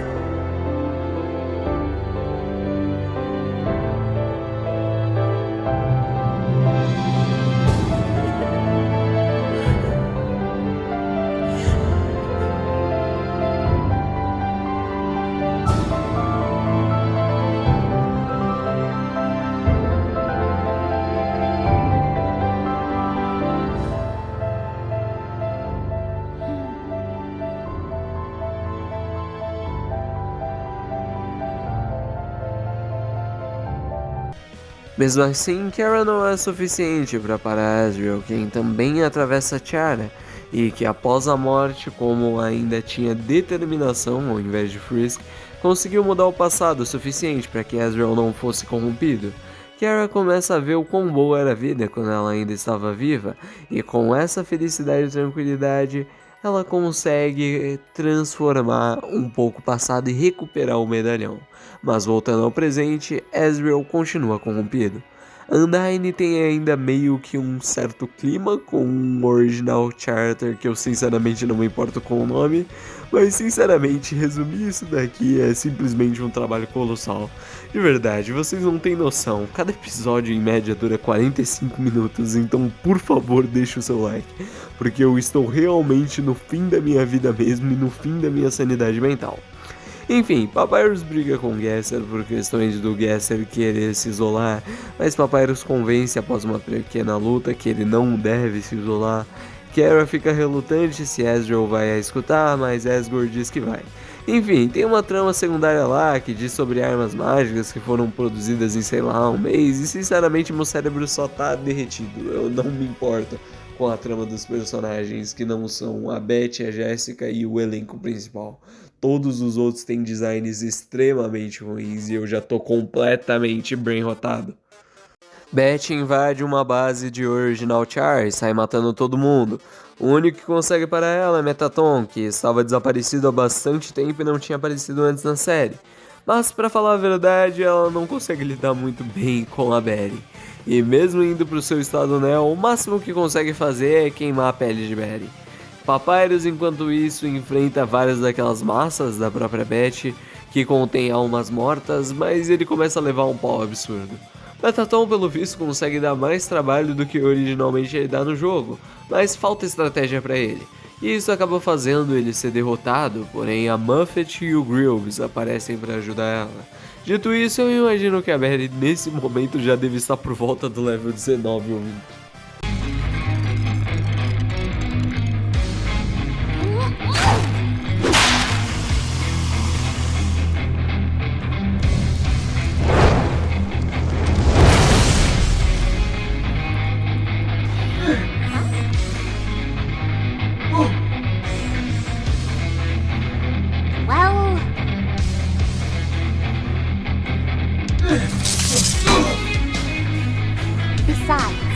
Mesmo assim, Kara não é suficiente para parar Azrael, quem também atravessa Tiara, e que após a morte, como ainda tinha determinação ao invés de Frisk, conseguiu mudar o passado o suficiente para que Ezreal não fosse corrompido. Kara começa a ver o quão boa era a vida quando ela ainda estava viva, e com essa felicidade e tranquilidade, ela consegue transformar um pouco o passado e recuperar o medalhão. Mas voltando ao presente, Ezreal continua corrompido. Undyne tem ainda meio que um certo clima com um Original Charter que eu sinceramente não me importo com o nome, mas sinceramente resumir isso daqui é simplesmente um trabalho colossal. De verdade, vocês não têm noção, cada episódio em média dura 45 minutos, então por favor deixe o seu like, porque eu estou realmente no fim da minha vida mesmo e no fim da minha sanidade mental. Enfim, Papyrus briga com Gesser por questões do Gesser querer se isolar, mas Papyrus convence após uma pequena luta que ele não deve se isolar. Kara fica relutante se Ezreal vai a escutar, mas Asgore diz que vai. Enfim, tem uma trama secundária lá que diz sobre armas mágicas que foram produzidas em sei lá um mês, e sinceramente meu cérebro só tá derretido, eu não me importo com a trama dos personagens que não são a Beth, a Jessica e o elenco principal. Todos os outros têm designs extremamente ruins e eu já tô completamente brain-rotado. Beth invade uma base de Original Char e sai matando todo mundo. O único que consegue parar ela é Metaton, que estava desaparecido há bastante tempo e não tinha aparecido antes na série. Mas pra falar a verdade, ela não consegue lidar muito bem com a Berry. E mesmo indo pro seu estado Neo, o máximo que consegue fazer é queimar a pele de Berry. Papyrus, enquanto isso, enfrenta várias daquelas massas da própria Beth, que contém almas mortas, mas ele começa a levar um pau absurdo. Metaton, pelo visto, consegue dar mais trabalho do que originalmente ele dá no jogo, mas falta estratégia para ele. E isso acaba fazendo ele ser derrotado, porém a Muffet e o Grills aparecem para ajudar ela. Dito isso, eu imagino que a Berry nesse momento já deve estar por volta do level 19 ou 20. Well... Besides...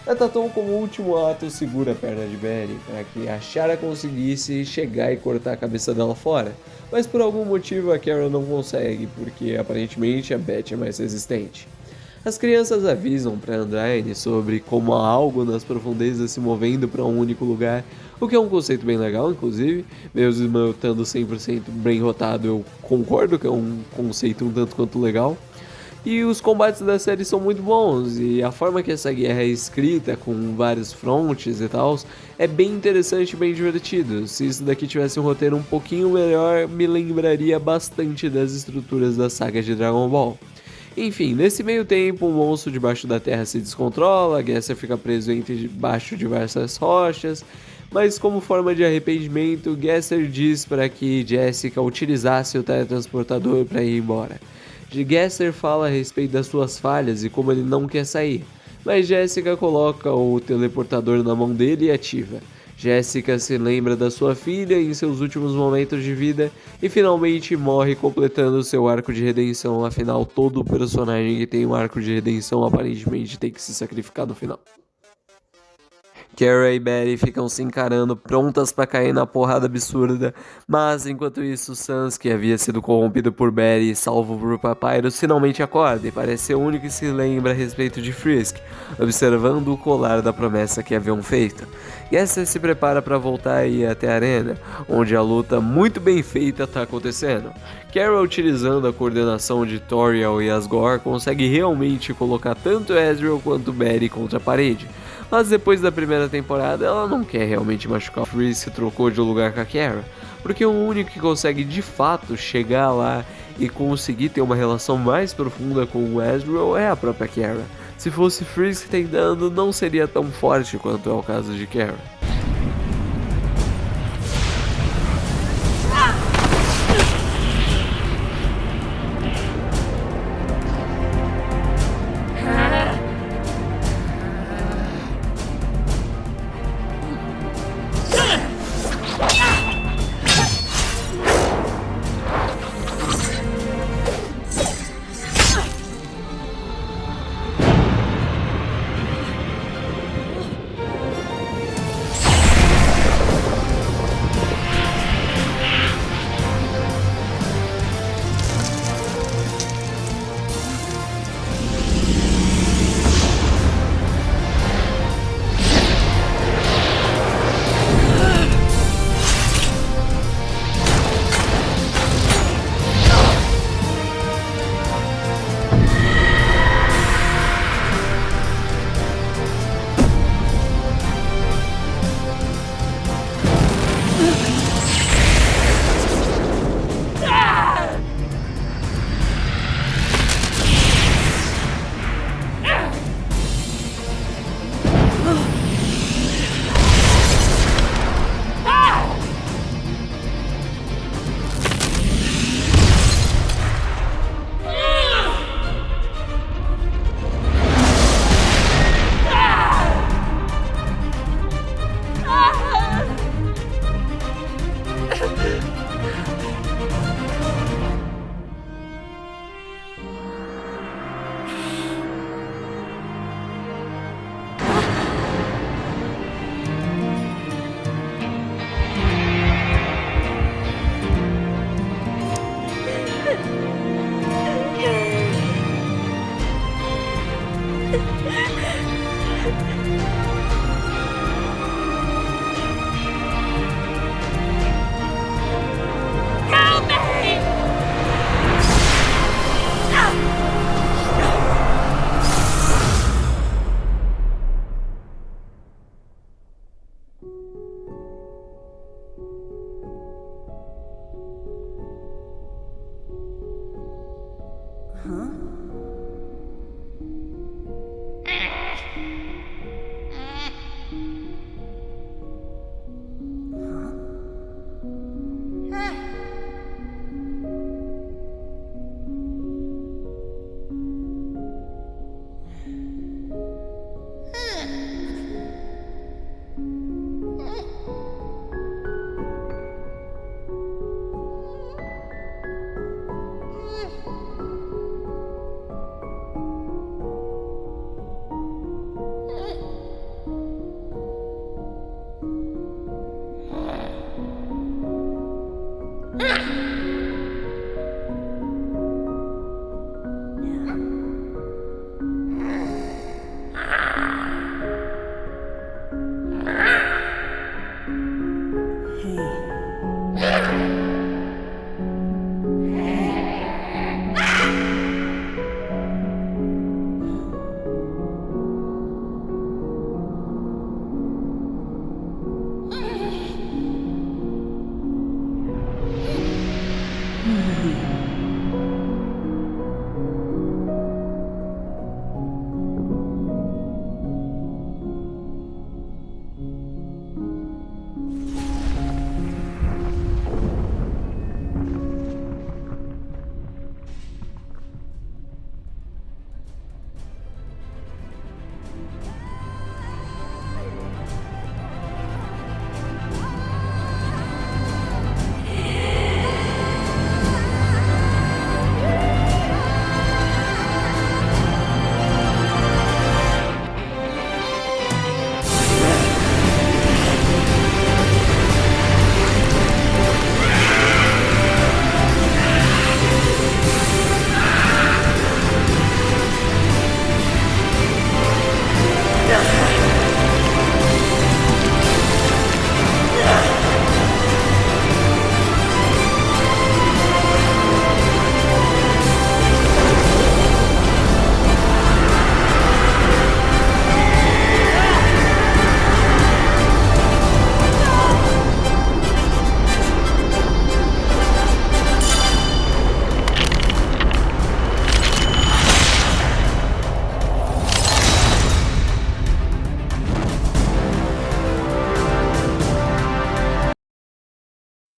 Metaton, como último ato, segura a perna de Berry para que a Chara conseguisse chegar e cortar a cabeça dela fora, mas por algum motivo a Kara não consegue, porque aparentemente a Beth é mais resistente. As crianças avisam para Undyne sobre como há algo nas profundezas se movendo para um único lugar, o que é um conceito bem legal, inclusive, mesmo eu estando 100% bem rotado, eu concordo que é um conceito um tanto quanto legal. E os combates da série são muito bons, e a forma que essa guerra é escrita, com vários frontes e tal, é bem interessante e bem divertido. Se isso daqui tivesse um roteiro um pouquinho melhor, me lembraria bastante das estruturas da saga de Dragon Ball. Enfim, nesse meio tempo, um monstro debaixo da terra se descontrola, Gesser fica preso debaixo de diversas rochas, mas como forma de arrependimento, Gesser diz para que Jessica utilizasse o teletransportador para ir embora. Gesser fala a respeito das suas falhas e como ele não quer sair, mas Jessica coloca o teleportador na mão dele e ativa. Jessica se lembra da sua filha em seus últimos momentos de vida e finalmente morre completando seu arco de redenção, afinal todo personagem que tem um arco de redenção aparentemente tem que se sacrificar no final. Kara e Betty ficam se encarando, prontas para cair na porrada absurda, mas enquanto isso Sans, que havia sido corrompido por Betty e salvo por Papyrus, finalmente acorda e parece ser o único que se lembra a respeito de Frisk, observando o colar da promessa que haviam feito. Gesser se prepara para voltar e ir até a arena, onde a luta muito bem feita está acontecendo. Kara, utilizando a coordenação de Toriel e Asgore, consegue realmente colocar tanto Ezreal quanto Betty contra a parede. Mas depois da primeira temporada, ela não quer realmente machucar o Frisk, trocou de lugar com a Kara, porque o único que consegue de fato chegar lá e conseguir ter uma relação mais profunda com o Ezreal é a própria Kara. Se fosse Frisk tentando, não seria tão forte quanto é o caso de Kara.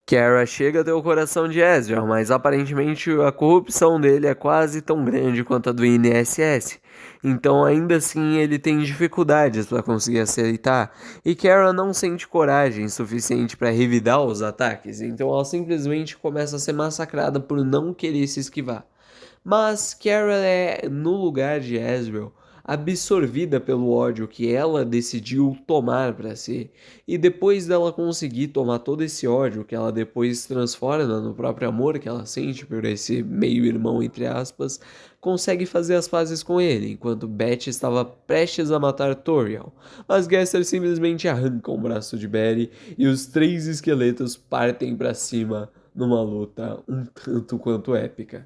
Kara chega até o coração de Ezreal, mas aparentemente a corrupção dele é quase tão grande quanto a do INSS. Então ainda assim ele tem dificuldades para conseguir aceitar, e Kara não sente coragem suficiente para revidar os ataques, então ela simplesmente começa a ser massacrada por não querer se esquivar. Mas Kara é, no lugar de Ezreal, absorvida pelo ódio que ela decidiu tomar para si. E depois dela conseguir tomar todo esse ódio, que ela depois transforma no próprio amor que ela sente por esse meio-irmão, entre aspas, consegue fazer as pazes com ele, enquanto Beth estava prestes a matar Toriel. Mas Gaster simplesmente arranca o braço de Betty e os 3 esqueletos partem para cima numa luta um tanto quanto épica.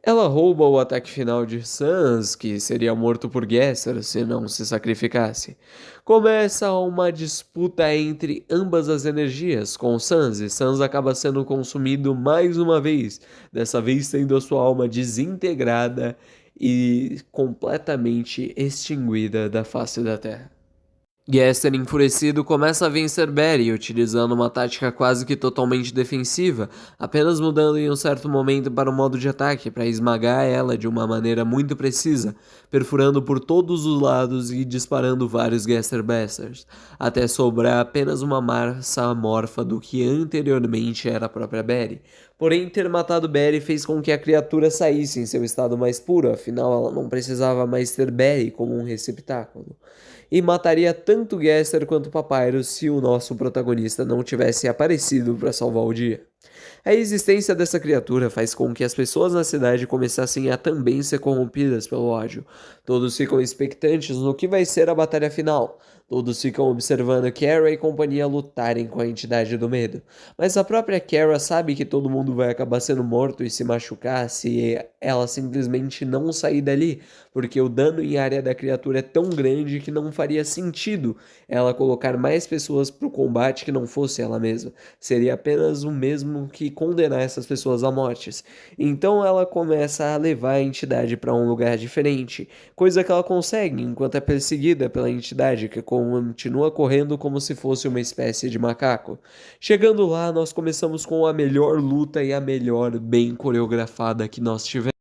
Ela rouba o ataque final de Sans, que seria morto por Gesser se não se sacrificasse. Começa uma disputa entre ambas as energias, com Sans, e Sans acaba sendo consumido mais uma vez, dessa vez tendo a sua alma desintegrada e completamente extinguida da face da Terra. Gesser, enfurecido, começa a vencer Betty, utilizando uma tática quase que totalmente defensiva, apenas mudando em um certo momento para o modo de ataque para esmagar ela de uma maneira muito precisa, perfurando por todos os lados e disparando vários Gesser Busters, até sobrar apenas uma massa amorfa do que anteriormente era a própria Betty. Porém, ter matado Betty fez com que a criatura saísse em seu estado mais puro, afinal ela não precisava mais ter Betty como um receptáculo. E mataria tanto Gesser quanto Papyrus se o nosso protagonista não tivesse aparecido para salvar o dia. A existência dessa criatura faz com que as pessoas na cidade começassem a também ser corrompidas pelo ódio. Todos ficam expectantes no que vai ser a batalha final. Todos ficam observando Kara e companhia lutarem com a entidade do medo. Mas a própria Kara sabe que todo mundo vai acabar sendo morto e se machucar se ela simplesmente não sair dali, porque o dano em área da criatura é tão grande que não faria sentido ela colocar mais pessoas para o combate que não fosse ela mesma. Seria apenas o mesmo que condenar essas pessoas a mortes. Então ela começa a levar a entidade para um lugar diferente, coisa que ela consegue enquanto é perseguida pela entidade que continua correndo como se fosse uma espécie de macaco. Chegando lá, nós começamos com a melhor luta e a melhor bem coreografada que nós tivemos.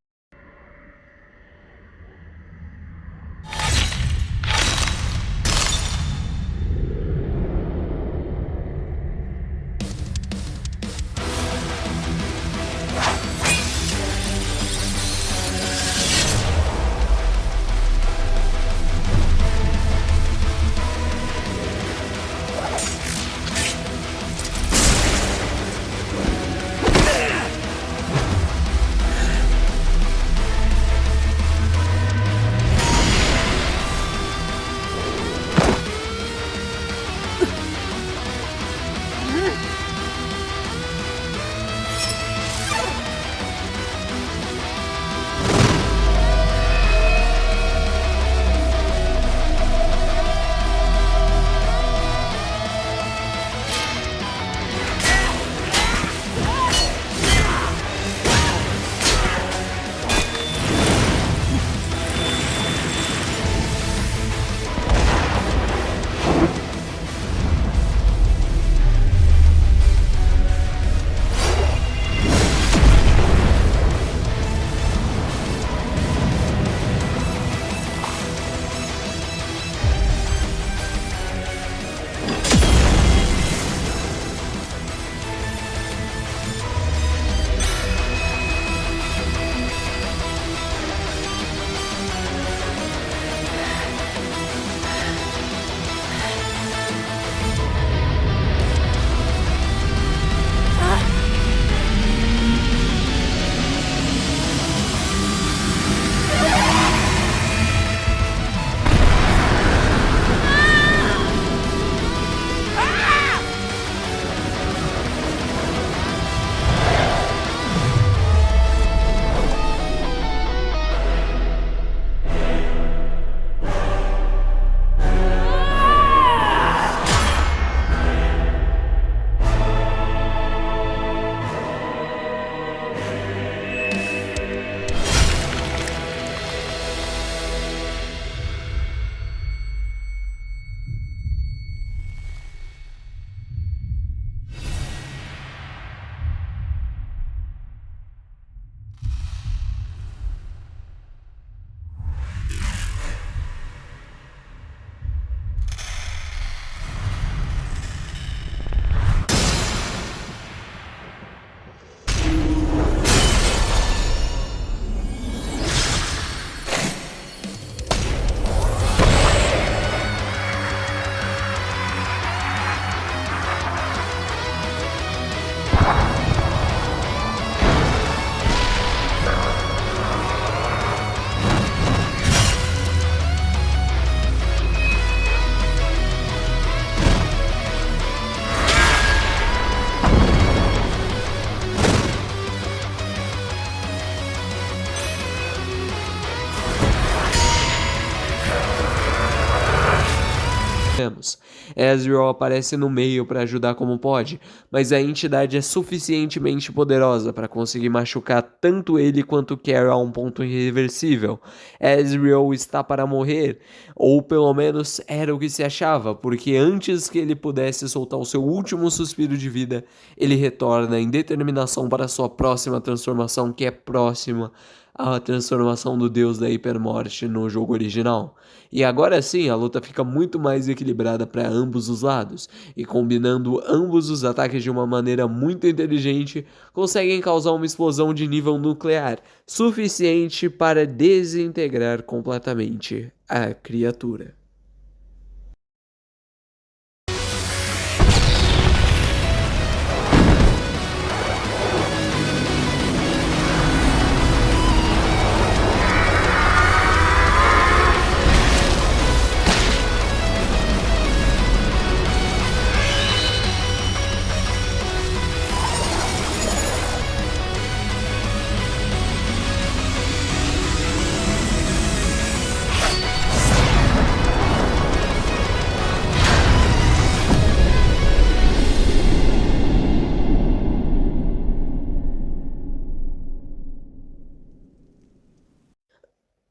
Ezreal aparece no meio para ajudar como pode, mas a entidade é suficientemente poderosa para conseguir machucar tanto ele quanto Kara a um ponto irreversível. Ezreal está para morrer, ou pelo menos era o que se achava, porque antes que ele pudesse soltar o seu último suspiro de vida, ele retorna em determinação para sua próxima transformação, que é próxima à transformação do deus da hipermorte no jogo original. E agora sim, a luta fica muito mais equilibrada para ambos os lados, e combinando ambos os ataques de uma maneira muito inteligente, conseguem causar uma explosão de nível nuclear, suficiente para desintegrar completamente a criatura.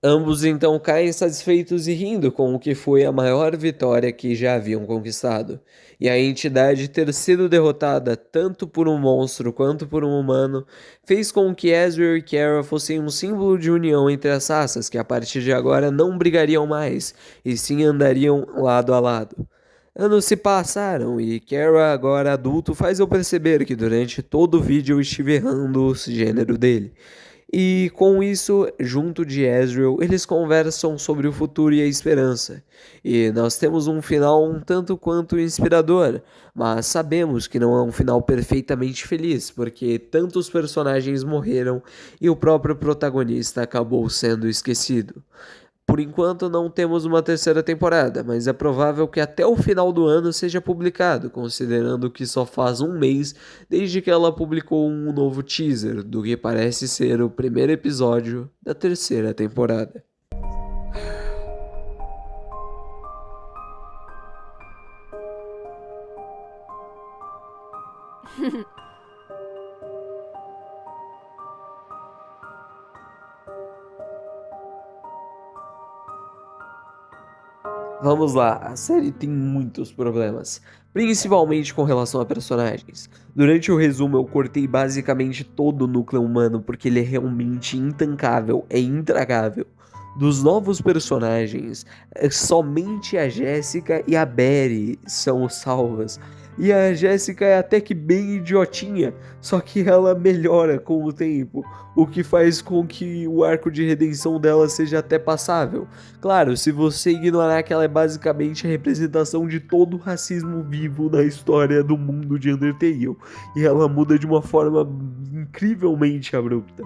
Ambos então caem satisfeitos e rindo com o que foi a maior vitória que já haviam conquistado. E a entidade ter sido derrotada tanto por um monstro quanto por um humano fez com que Ezreal e Kara fossem um símbolo de união entre as raças que a partir de agora não brigariam mais, e sim andariam lado a lado. Anos se passaram e Kara, agora adulto, faz eu perceber que durante todo o vídeo eu estive errando o gênero dele. E com isso, junto de Ezreal, eles conversam sobre o futuro e a esperança. E nós temos um final um tanto quanto inspirador, mas sabemos que não é um final perfeitamente feliz, porque tantos personagens morreram e o próprio protagonista acabou sendo esquecido. Por enquanto não temos uma terceira temporada, mas é provável que até o final do ano seja publicado, considerando que só faz um mês desde que ela publicou um novo teaser do que parece ser o primeiro episódio da terceira temporada. Vamos lá, a série tem muitos problemas, principalmente com relação a personagens. Durante o resumo eu cortei basicamente todo o núcleo humano porque ele é realmente intancável, é intragável. Dos novos personagens, somente a Jéssica e a Berry são salvas. E a Jéssica é até que bem idiotinha, só que ela melhora com o tempo, o que faz com que o arco de redenção dela seja até passável. Claro, se você ignorar que ela é basicamente a representação de todo o racismo vivo na história do mundo de Undertale, e ela muda de uma forma incrivelmente abrupta.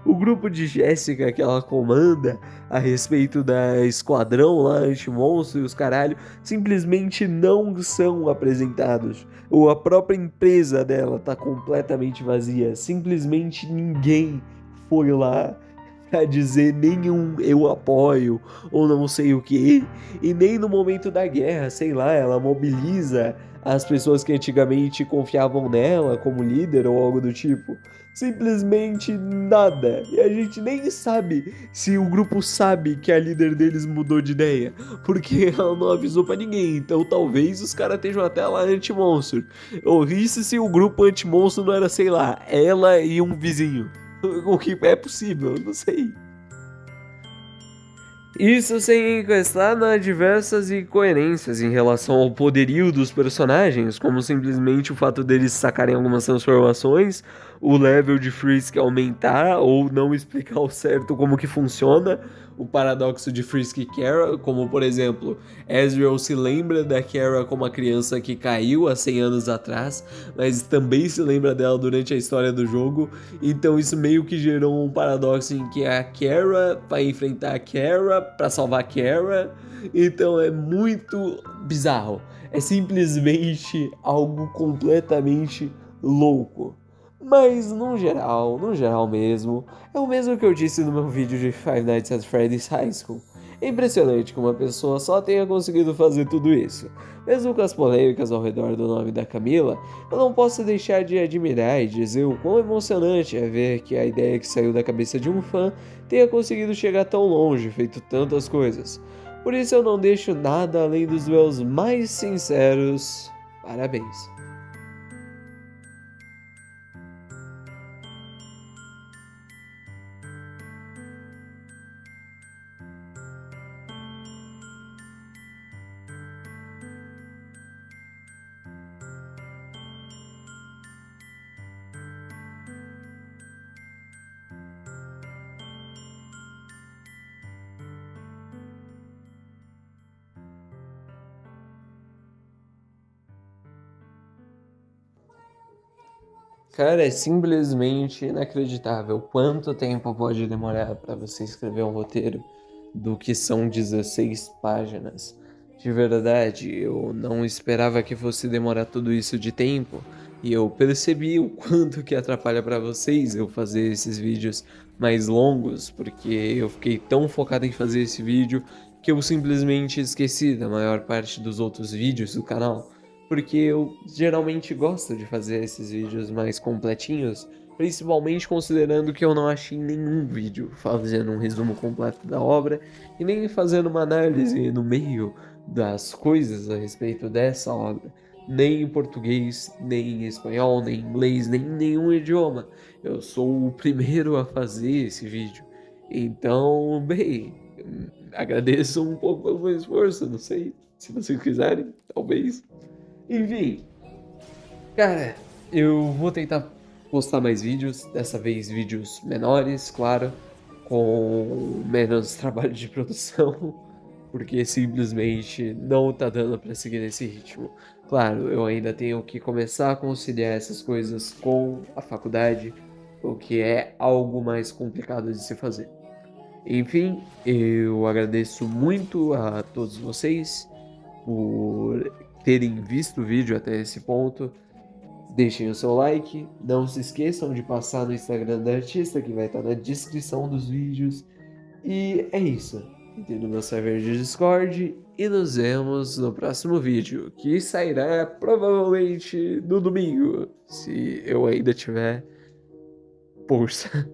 O grupo de Jéssica que ela comanda a respeito da esquadrão lá, anti-monstro e os caralho, simplesmente não são apresentados. Ou a própria empresa dela tá completamente vazia. Simplesmente ninguém foi lá pra dizer nenhum eu apoio ou não sei o que. E nem no momento da guerra, sei lá, ela mobiliza as pessoas que antigamente confiavam nela como líder ou algo do tipo. Simplesmente nada. E a gente nem sabe se o grupo sabe que a líder deles mudou de ideia, porque ela não avisou pra ninguém. Então talvez os caras estejam até lá anti-monstro. Ou isso se o grupo anti-monstro não era, sei lá, ela e um vizinho. O que é possível, não sei. Isso sem encostar nas diversas incoerências em relação ao poderio dos personagens, como simplesmente o fato deles sacarem algumas transformações, o level de Frisk aumentar ou não explicar ao certo como que funciona, o paradoxo de Frisk e Kara, como por exemplo, Ezreal se lembra da Kara como a criança que caiu há 100 anos atrás, mas também se lembra dela durante a história do jogo, então isso meio que gerou um paradoxo em que a Kara vai enfrentar a Kara para salvar a Kara, então é muito bizarro, é simplesmente algo completamente louco. Mas no geral mesmo, é o mesmo que eu disse no meu vídeo de Five Nights at Freddy's High School. É impressionante que uma pessoa só tenha conseguido fazer tudo isso. Mesmo com as polêmicas ao redor do nome da Camila, eu não posso deixar de admirar e dizer o quão emocionante é ver que a ideia que saiu da cabeça de um fã tenha conseguido chegar tão longe, feito tantas coisas. Por isso eu não deixo nada além dos meus mais sinceros parabéns. Cara, é simplesmente inacreditável quanto tempo pode demorar para você escrever um roteiro do que são 16 páginas. De verdade, eu não esperava que fosse demorar tudo isso de tempo, e eu percebi o quanto que atrapalha para vocês eu fazer esses vídeos mais longos, porque eu fiquei tão focado em fazer esse vídeo que eu simplesmente esqueci da maior parte dos outros vídeos do canal. Porque eu geralmente gosto de fazer esses vídeos mais completinhos, principalmente considerando que eu não achei nenhum vídeo fazendo um resumo completo da obra e nem fazendo uma análise no meio das coisas a respeito dessa obra, nem em português, nem em espanhol, nem em inglês, nem em nenhum idioma. Eu sou o primeiro a fazer esse vídeo. Então, bem, agradeço um pouco pelo meu esforço, não sei, se vocês quiserem, talvez. Enfim, cara, eu vou tentar postar mais vídeos, dessa vez vídeos menores, claro, com menos trabalho de produção, porque simplesmente não tá dando pra seguir nesse ritmo. Claro, eu ainda tenho que começar a conciliar essas coisas com a faculdade, o que é algo mais complicado de se fazer. Enfim, eu agradeço muito a todos vocês por terem visto o vídeo até esse ponto. Deixem o seu like, não se esqueçam de passar no Instagram da artista, que vai estar na descrição dos vídeos. E é isso. Entrem no meu server de Discord e nos vemos no próximo vídeo, que sairá provavelmente no domingo, se eu ainda tiver força.